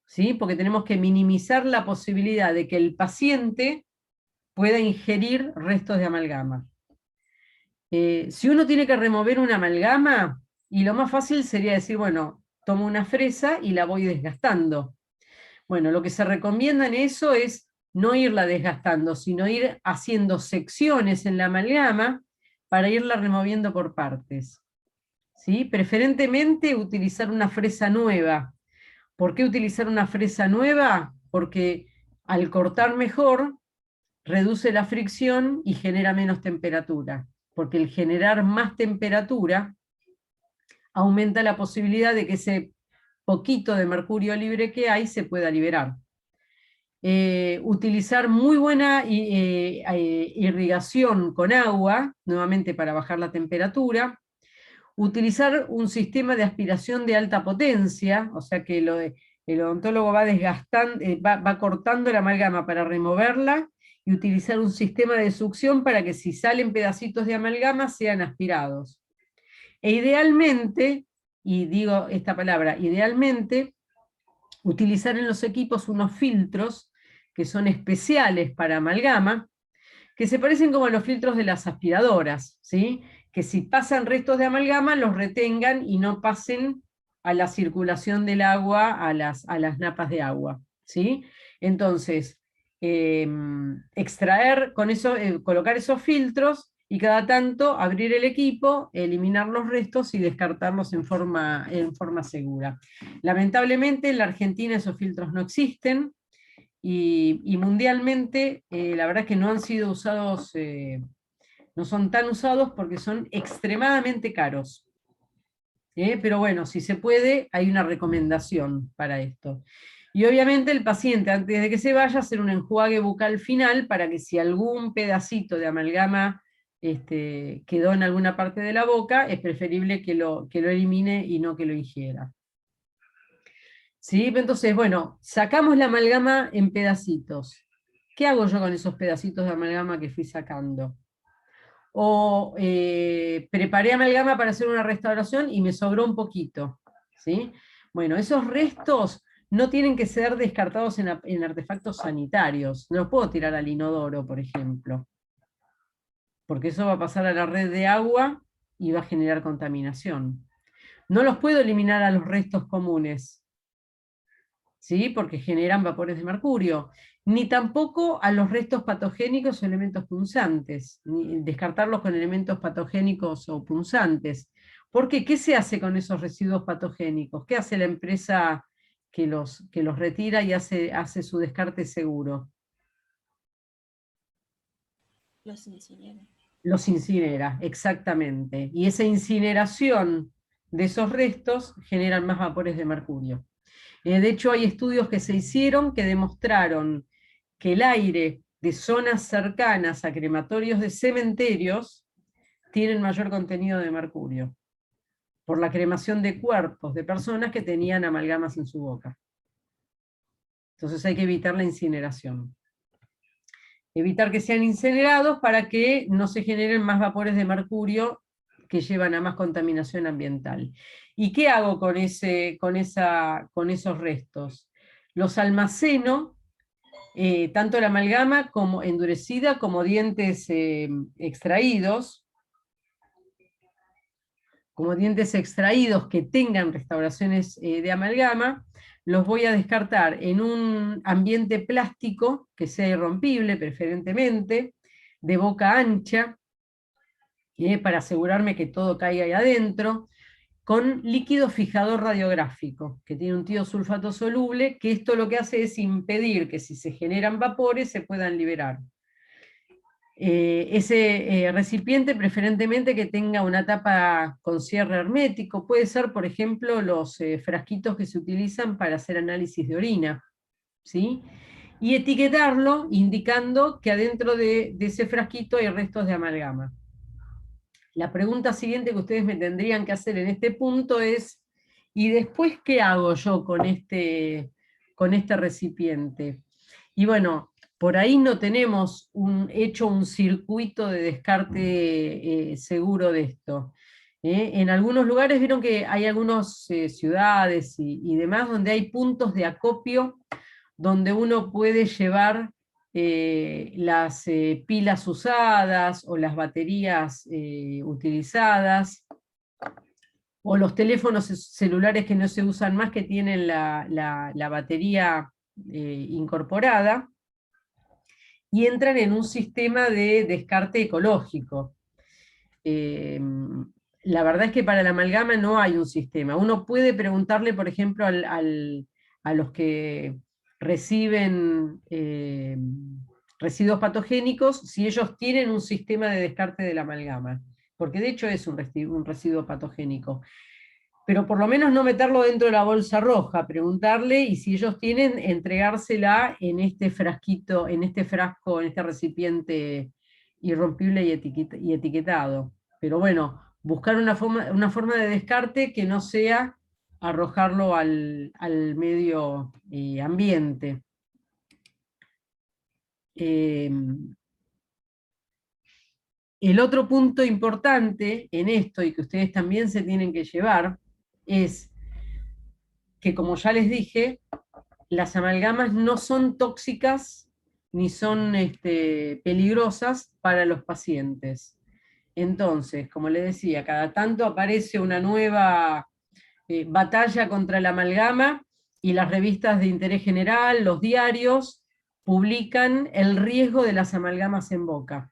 ¿Sí? Porque tenemos que minimizar la posibilidad de que el paciente pueda ingerir restos de amalgama. Si uno tiene que remover una amalgama, y lo más fácil sería decir, bueno, tomo una fresa y la voy desgastando. Bueno, lo que se recomienda en eso es no irla desgastando, sino ir haciendo secciones en la amalgama para irla removiendo por partes. ¿Sí? Preferentemente utilizar una fresa nueva. ¿Por qué utilizar una fresa nueva? Porque al cortar mejor, reduce la fricción y genera menos temperatura, porque el generar más temperatura aumenta la posibilidad de que ese poquito de mercurio libre que hay se pueda liberar. Utilizar muy buena irrigación con agua, nuevamente para bajar la temperatura. Utilizar un sistema de aspiración de alta potencia, o sea que el odontólogo va desgastando, va cortando la amalgama para removerla, y utilizar un sistema de succión para que si salen pedacitos de amalgama sean aspirados. E idealmente, y digo esta palabra, idealmente, utilizar en los equipos unos filtros que son especiales para amalgama, que se parecen como a los filtros de las aspiradoras, ¿sí? Que si pasan restos de amalgama los retengan y no pasen a la circulación del agua, a las napas de agua, ¿sí? Entonces, extraer con eso, colocar esos filtros y cada tanto abrir el equipo, eliminar los restos y descartarlos en forma segura. Lamentablemente en la Argentina esos filtros no existen, y mundialmente la verdad es que no han sido usados, no son tan usados porque son extremadamente caros. Pero bueno, si se puede, hay una recomendación para esto. Y obviamente el paciente, antes de que se vaya, hacer un enjuague bucal final para que si algún pedacito de amalgama quedó en alguna parte de la boca, es preferible que lo elimine y no que lo ingiera. ¿Sí? Entonces, bueno, sacamos la amalgama en pedacitos. ¿Qué hago yo con esos pedacitos de amalgama que fui sacando? O preparé amalgama para hacer una restauración y me sobró un poquito. ¿Sí? Bueno, esos restos no tienen que ser descartados en artefactos sanitarios. No los puedo tirar al inodoro, por ejemplo, porque eso va a pasar a la red de agua y va a generar contaminación. No los puedo eliminar a los restos comunes, ¿sí? Porque generan vapores de mercurio, ni tampoco a los restos patogénicos o elementos punzantes, ni descartarlos con elementos patogénicos o punzantes. Porque, ¿qué se hace con esos residuos patogénicos? ¿Qué hace la empresa que los retira y hace su descarte seguro? Los incinera. Los incinera, exactamente. Y esa incineración de esos restos generan más vapores de mercurio. De hecho, hay estudios que se hicieron que demostraron que el aire de zonas cercanas a crematorios de cementerios tienen mayor contenido de mercurio, por la cremación de cuerpos de personas que tenían amalgamas en su boca. Entonces hay que evitar la incineración. Evitar que sean incinerados para que no se generen más vapores de mercurio que llevan a más contaminación ambiental. ¿Y qué hago con esos restos? Los almaceno, tanto la amalgama como endurecida como dientes extraídos, que tengan restauraciones de amalgama, los voy a descartar en un ambiente plástico que sea irrompible, preferentemente, de boca ancha, para asegurarme que todo caiga ahí adentro, con líquido fijador radiográfico, que tiene un tiosulfato soluble, que esto lo que hace es impedir que si se generan vapores se puedan liberar. Ese recipiente preferentemente que tenga una tapa con cierre hermético, puede ser por ejemplo los frasquitos que se utilizan para hacer análisis de orina, ¿sí? Y etiquetarlo indicando que adentro de ese frasquito hay restos de amalgama. La pregunta siguiente que ustedes me tendrían que hacer en este punto es, ¿y después qué hago yo con este recipiente? Y bueno, por ahí no tenemos hecho un circuito de descarte seguro de esto. En algunos lugares vieron que hay algunas ciudades y demás donde hay puntos de acopio donde uno puede llevar las pilas usadas o las baterías utilizadas, o los teléfonos celulares que no se usan más, que tienen la batería incorporada, y entran en un sistema de descarte ecológico. La verdad es que para la amalgama no hay un sistema. Uno puede preguntarle, por ejemplo, a los que reciben residuos patogénicos si ellos tienen un sistema de descarte de la amalgama, porque de hecho es un residuo patogénico. Pero por lo menos no meterlo dentro de la bolsa roja, preguntarle, y si ellos tienen, entregársela en este frasquito, en este frasco, en este recipiente irrompible y etiquetado. Pero bueno, buscar una forma de descarte que no sea arrojarlo al medio ambiente. El otro punto importante en esto, y que ustedes también se tienen que llevar, es que, como ya les dije, las amalgamas no son tóxicas ni son peligrosas para los pacientes. Entonces, como les decía, cada tanto aparece una nueva batalla contra la amalgama, y las revistas de interés general, los diarios, publican el riesgo de las amalgamas en boca.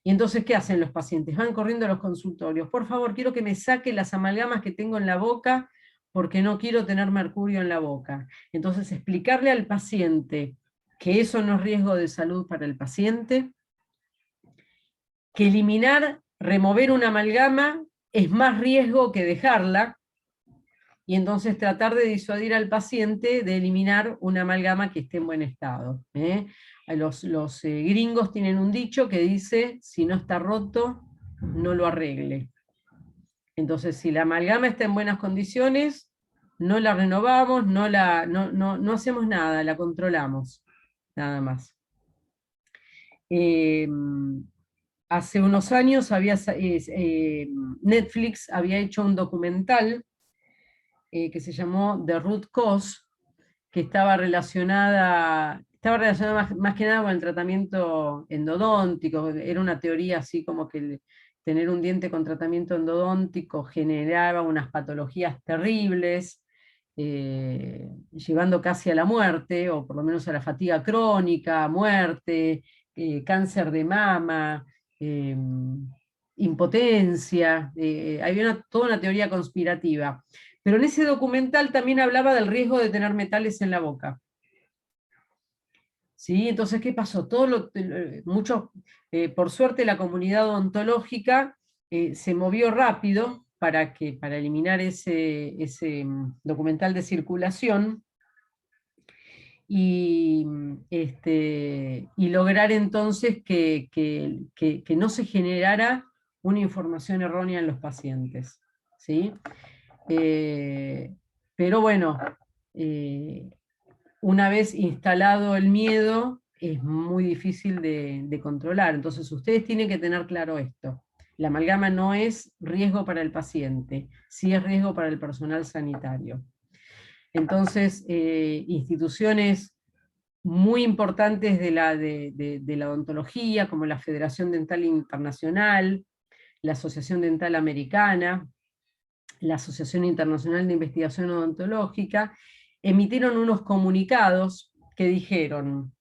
Y entonces, ¿qué hacen los pacientes? Van corriendo a los consultorios. Por favor, quiero que me saque las amalgamas que tengo en la boca porque no quiero tener mercurio en la boca. Entonces, explicarle al paciente que eso no es riesgo de salud para el paciente, que remover una amalgama es más riesgo que dejarla, y entonces tratar de disuadir al paciente de eliminar una amalgama que esté en buen estado. Los gringos tienen un dicho que dice, si no está roto, no lo arregle. Entonces, si la amalgama está en buenas condiciones, no la renovamos, no hacemos nada, la controlamos, nada más. Hace unos años Netflix había hecho un documental que se llamó The Root Cause, que estaba relacionada más que nada con el tratamiento endodóntico. Era una teoría así como que tener un diente con tratamiento endodóntico generaba unas patologías terribles, llevando casi a la muerte, o por lo menos a la fatiga crónica, muerte, cáncer de mama, impotencia, había toda una teoría conspirativa. Pero en ese documental también hablaba del riesgo de tener metales en la boca. ¿Sí? Entonces, ¿qué pasó? Por suerte la comunidad odontológica se movió rápido para eliminar ese documental de circulación y lograr entonces que no se generara una información errónea en los pacientes. ¿Sí? Pero bueno, una vez instalado el miedo, es muy difícil de controlar. Entonces ustedes tienen que tener claro esto. La amalgama no es riesgo para el paciente, sí es riesgo para el personal sanitario. Entonces, instituciones muy importantes de la odontología, como la Federación Dental Internacional, la Asociación Dental Americana, la Asociación Internacional de Investigación Odontológica, emitieron unos comunicados que dijeron: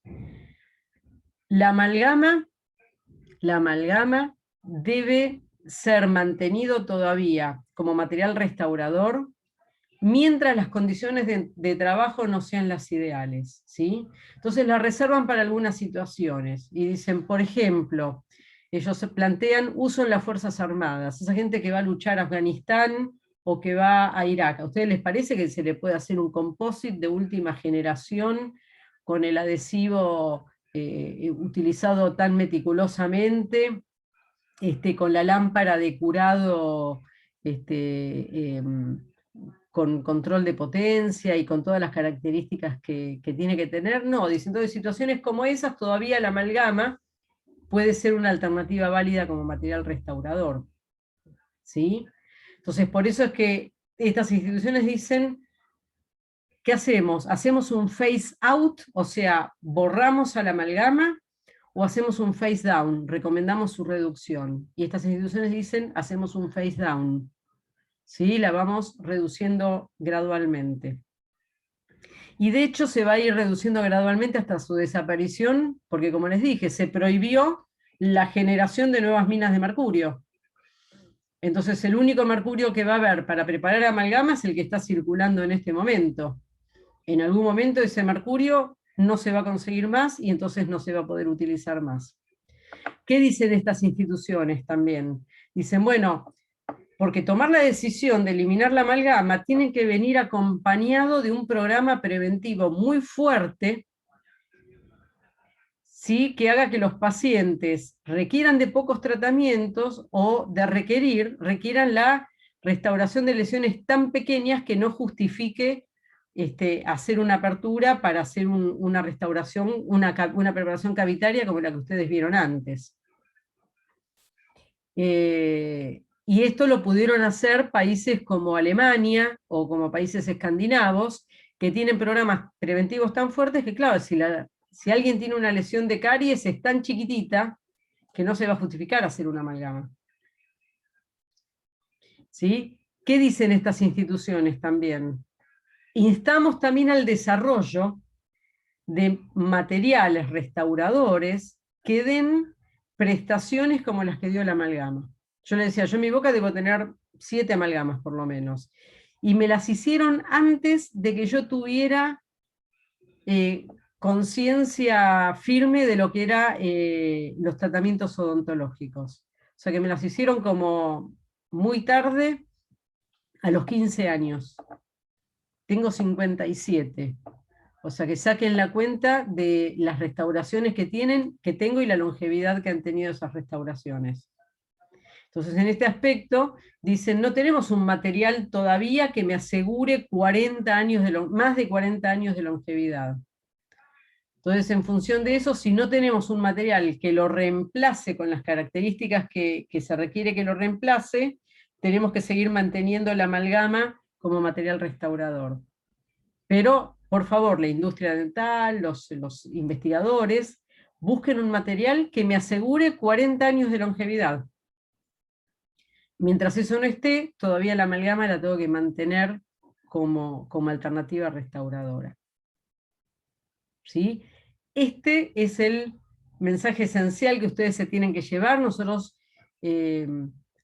la amalgama debe ser mantenido todavía como material restaurador mientras las condiciones de trabajo no sean las ideales, ¿sí? Entonces la reservan para algunas situaciones, y dicen, por ejemplo, ellos se plantean uso en las Fuerzas Armadas, esa gente que va a luchar a Afganistán o que va a Irak. ¿A ustedes les parece que se le puede hacer un composite de última generación con el adhesivo utilizado tan meticulosamente, con la lámpara de curado con control de potencia y con todas las características que tiene que tener? No, dicen, entonces situaciones como esas todavía la amalgama puede ser una alternativa válida como material restaurador. ¿Sí? Entonces por eso es que estas instituciones dicen, ¿qué hacemos? ¿Hacemos un phase out, o sea, borramos a la amalgama, o hacemos un phase down, recomendamos su reducción? Y estas instituciones dicen, hacemos un phase down. ¿Sí? La vamos reduciendo gradualmente. Y de hecho se va a ir reduciendo gradualmente hasta su desaparición, porque como les dije, se prohibió la generación de nuevas minas de mercurio. Entonces el único mercurio que va a haber para preparar amalgama es el que está circulando en este momento. En algún momento ese mercurio no se va a conseguir más y entonces no se va a poder utilizar más. ¿Qué dicen estas instituciones también? Dicen, bueno, porque tomar la decisión de eliminar la amalgama tiene que venir acompañado de un programa preventivo muy fuerte, ¿sí? Que haga que los pacientes requieran de pocos tratamientos o de requieran la restauración de lesiones tan pequeñas que no justifique hacer una apertura para hacer una restauración, una preparación cavitaria como la que ustedes vieron antes. Y esto lo pudieron hacer países como Alemania o como países escandinavos, que tienen programas preventivos tan fuertes que, claro, si alguien tiene una lesión de caries es tan chiquitita que no se va a justificar hacer una amalgama. ¿Sí? ¿Qué dicen estas instituciones también? Instamos también al desarrollo de materiales restauradores que den prestaciones como las que dio la amalgama. Yo le decía, yo en mi boca debo tener 7 amalgamas por lo menos. Y me las hicieron antes de que yo tuviera conciencia firme de lo que eran los tratamientos odontológicos. O sea que me las hicieron como muy tarde, a los 15 años. Tengo 57. O sea que saquen la cuenta de las restauraciones que tengo y la longevidad que han tenido esas restauraciones. Entonces, en este aspecto, dicen, no tenemos un material todavía que me asegure 40 años más de 40 años de longevidad. Entonces, en función de eso, si no tenemos un material que lo reemplace con las características que se requiere que lo reemplace, tenemos que seguir manteniendo la amalgama como material restaurador. Pero, por favor, la industria dental, los investigadores, busquen un material que me asegure 40 años de longevidad. Mientras eso no esté, todavía la amalgama la tengo que mantener como alternativa restauradora. ¿Sí? Este es el mensaje esencial que ustedes se tienen que llevar. Nosotros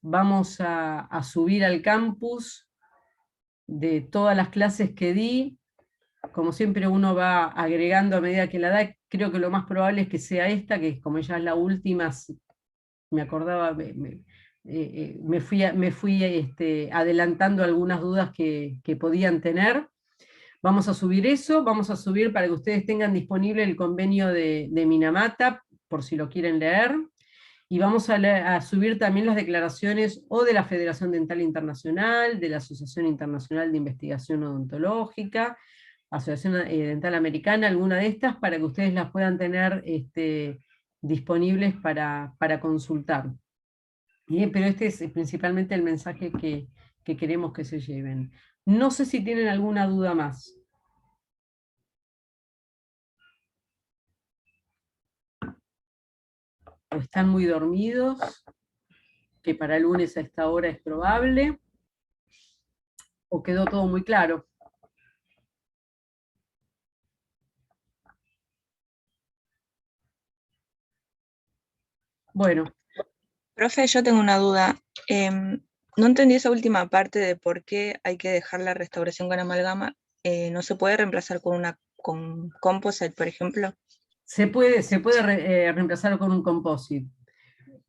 vamos a subir al campus de todas las clases que di. Como siempre uno va agregando a medida que la da, creo que lo más probable es que sea esta, que como ya es la última, me acordaba, me fui adelantando algunas dudas que podían tener. Vamos a subir eso, vamos a subir para que ustedes tengan disponible el convenio de Minamata, por si lo quieren leer, y vamos a subir también las declaraciones o de la Federación Dental Internacional, de la Asociación Internacional de Investigación Odontológica, Asociación Dental Americana, alguna de estas, para que ustedes las puedan tener disponibles para consultar. Pero este es principalmente el mensaje que queremos que se lleven. No sé si tienen alguna duda más. O están muy dormidos, que para el lunes a esta hora es probable, o quedó todo muy claro. Bueno. Profe, yo tengo una duda. No entendí esa última parte de por qué hay que dejar la restauración con amalgama. ¿No se puede reemplazar con composite, por ejemplo? Se puede reemplazar con un composite,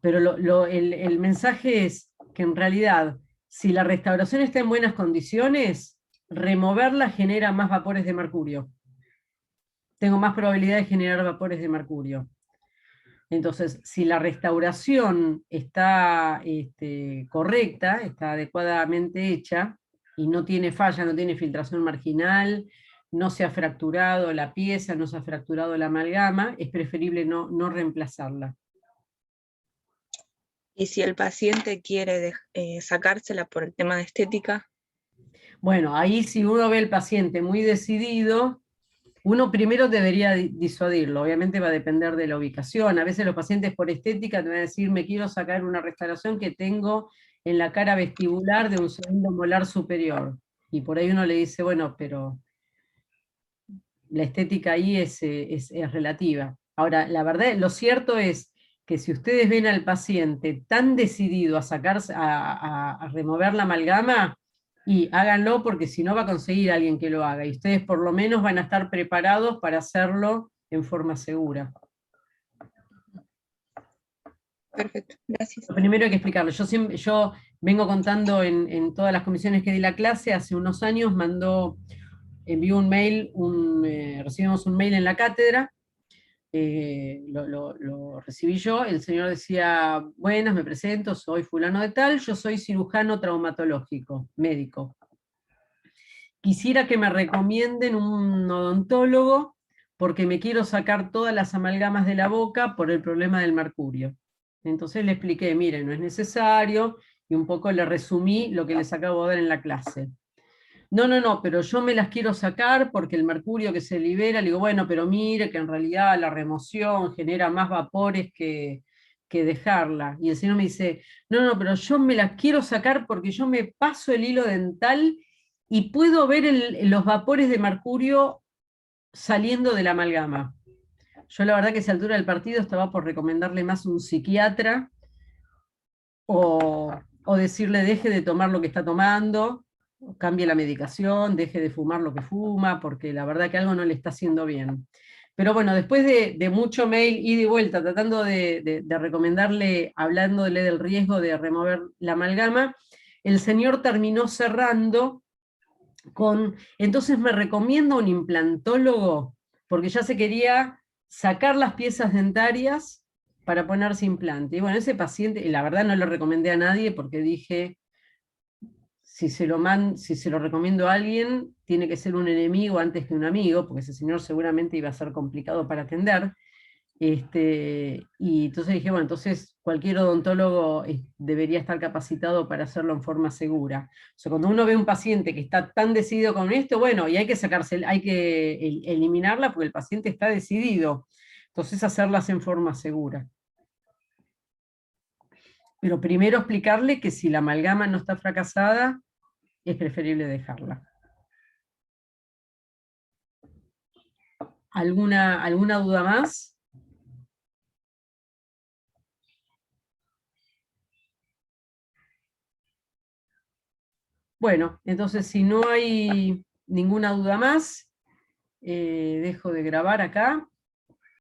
pero el mensaje es que en realidad, si la restauración está en buenas condiciones, removerla genera más vapores de mercurio. Tengo más probabilidad de generar vapores de mercurio. Entonces, si la restauración está correcta, está adecuadamente hecha, y no tiene falla, no tiene filtración marginal, no se ha fracturado la pieza, no se ha fracturado la amalgama, es preferible no reemplazarla. ¿Y si el paciente quiere sacársela por el tema de estética? Bueno, ahí si uno ve al paciente muy decidido, uno primero debería disuadirlo, obviamente va a depender de la ubicación. A veces los pacientes por estética te van a decir, me quiero sacar una restauración que tengo en la cara vestibular de un segundo molar superior. Y por ahí uno le dice, bueno, pero la estética ahí es relativa. Ahora, la verdad, lo cierto es que si ustedes ven al paciente tan decidido a sacarse, a remover la amalgama, y háganlo porque si no va a conseguir alguien que lo haga, y ustedes por lo menos van a estar preparados para hacerlo en forma segura. Perfecto, gracias. Lo primero hay que explicarlo. Yo vengo contando en todas las comisiones que di la clase, hace unos años envió un mail, recibimos un mail en la cátedra, lo recibí yo, el señor decía, buenas, me presento, soy fulano de tal, yo soy cirujano traumatológico, médico. Quisiera que me recomienden un odontólogo porque me quiero sacar todas las amalgamas de la boca por el problema del mercurio. Entonces le expliqué, mire, no es necesario, y un poco le resumí lo que les acabo de dar en la clase. No, pero yo me las quiero sacar porque el mercurio que se libera, le digo, bueno, pero mire que en realidad la remoción genera más vapores que dejarla. Y el señor me dice, no, pero yo me las quiero sacar porque yo me paso el hilo dental y puedo ver los vapores de mercurio saliendo de la amalgama. Yo la verdad que a esa altura del partido estaba por recomendarle más un psiquiatra o decirle deje de tomar lo que está tomando, cambie la medicación, deje de fumar lo que fuma, porque la verdad que algo no le está haciendo bien. Pero bueno, después de mucho mail ida y vuelta, tratando de recomendarle, hablándole del riesgo de remover la amalgama, el señor terminó cerrando entonces me recomienda un implantólogo, porque ya se quería sacar las piezas dentarias para ponerse implante. Y bueno, ese paciente, la verdad no lo recomendé a nadie porque dije, si se lo recomiendo a alguien, tiene que ser un enemigo antes que un amigo, porque ese señor seguramente iba a ser complicado para atender. Y entonces dije, bueno, entonces cualquier odontólogo debería estar capacitado para hacerlo en forma segura. O sea, cuando uno ve un paciente que está tan decidido con esto, bueno, y hay que hay que eliminarla porque el paciente está decidido. Entonces hacerlas en forma segura. Pero primero explicarle que si la amalgama no está fracasada, es preferible dejarla. ¿Alguna duda más? Bueno, entonces si no hay ninguna duda más, dejo de grabar acá.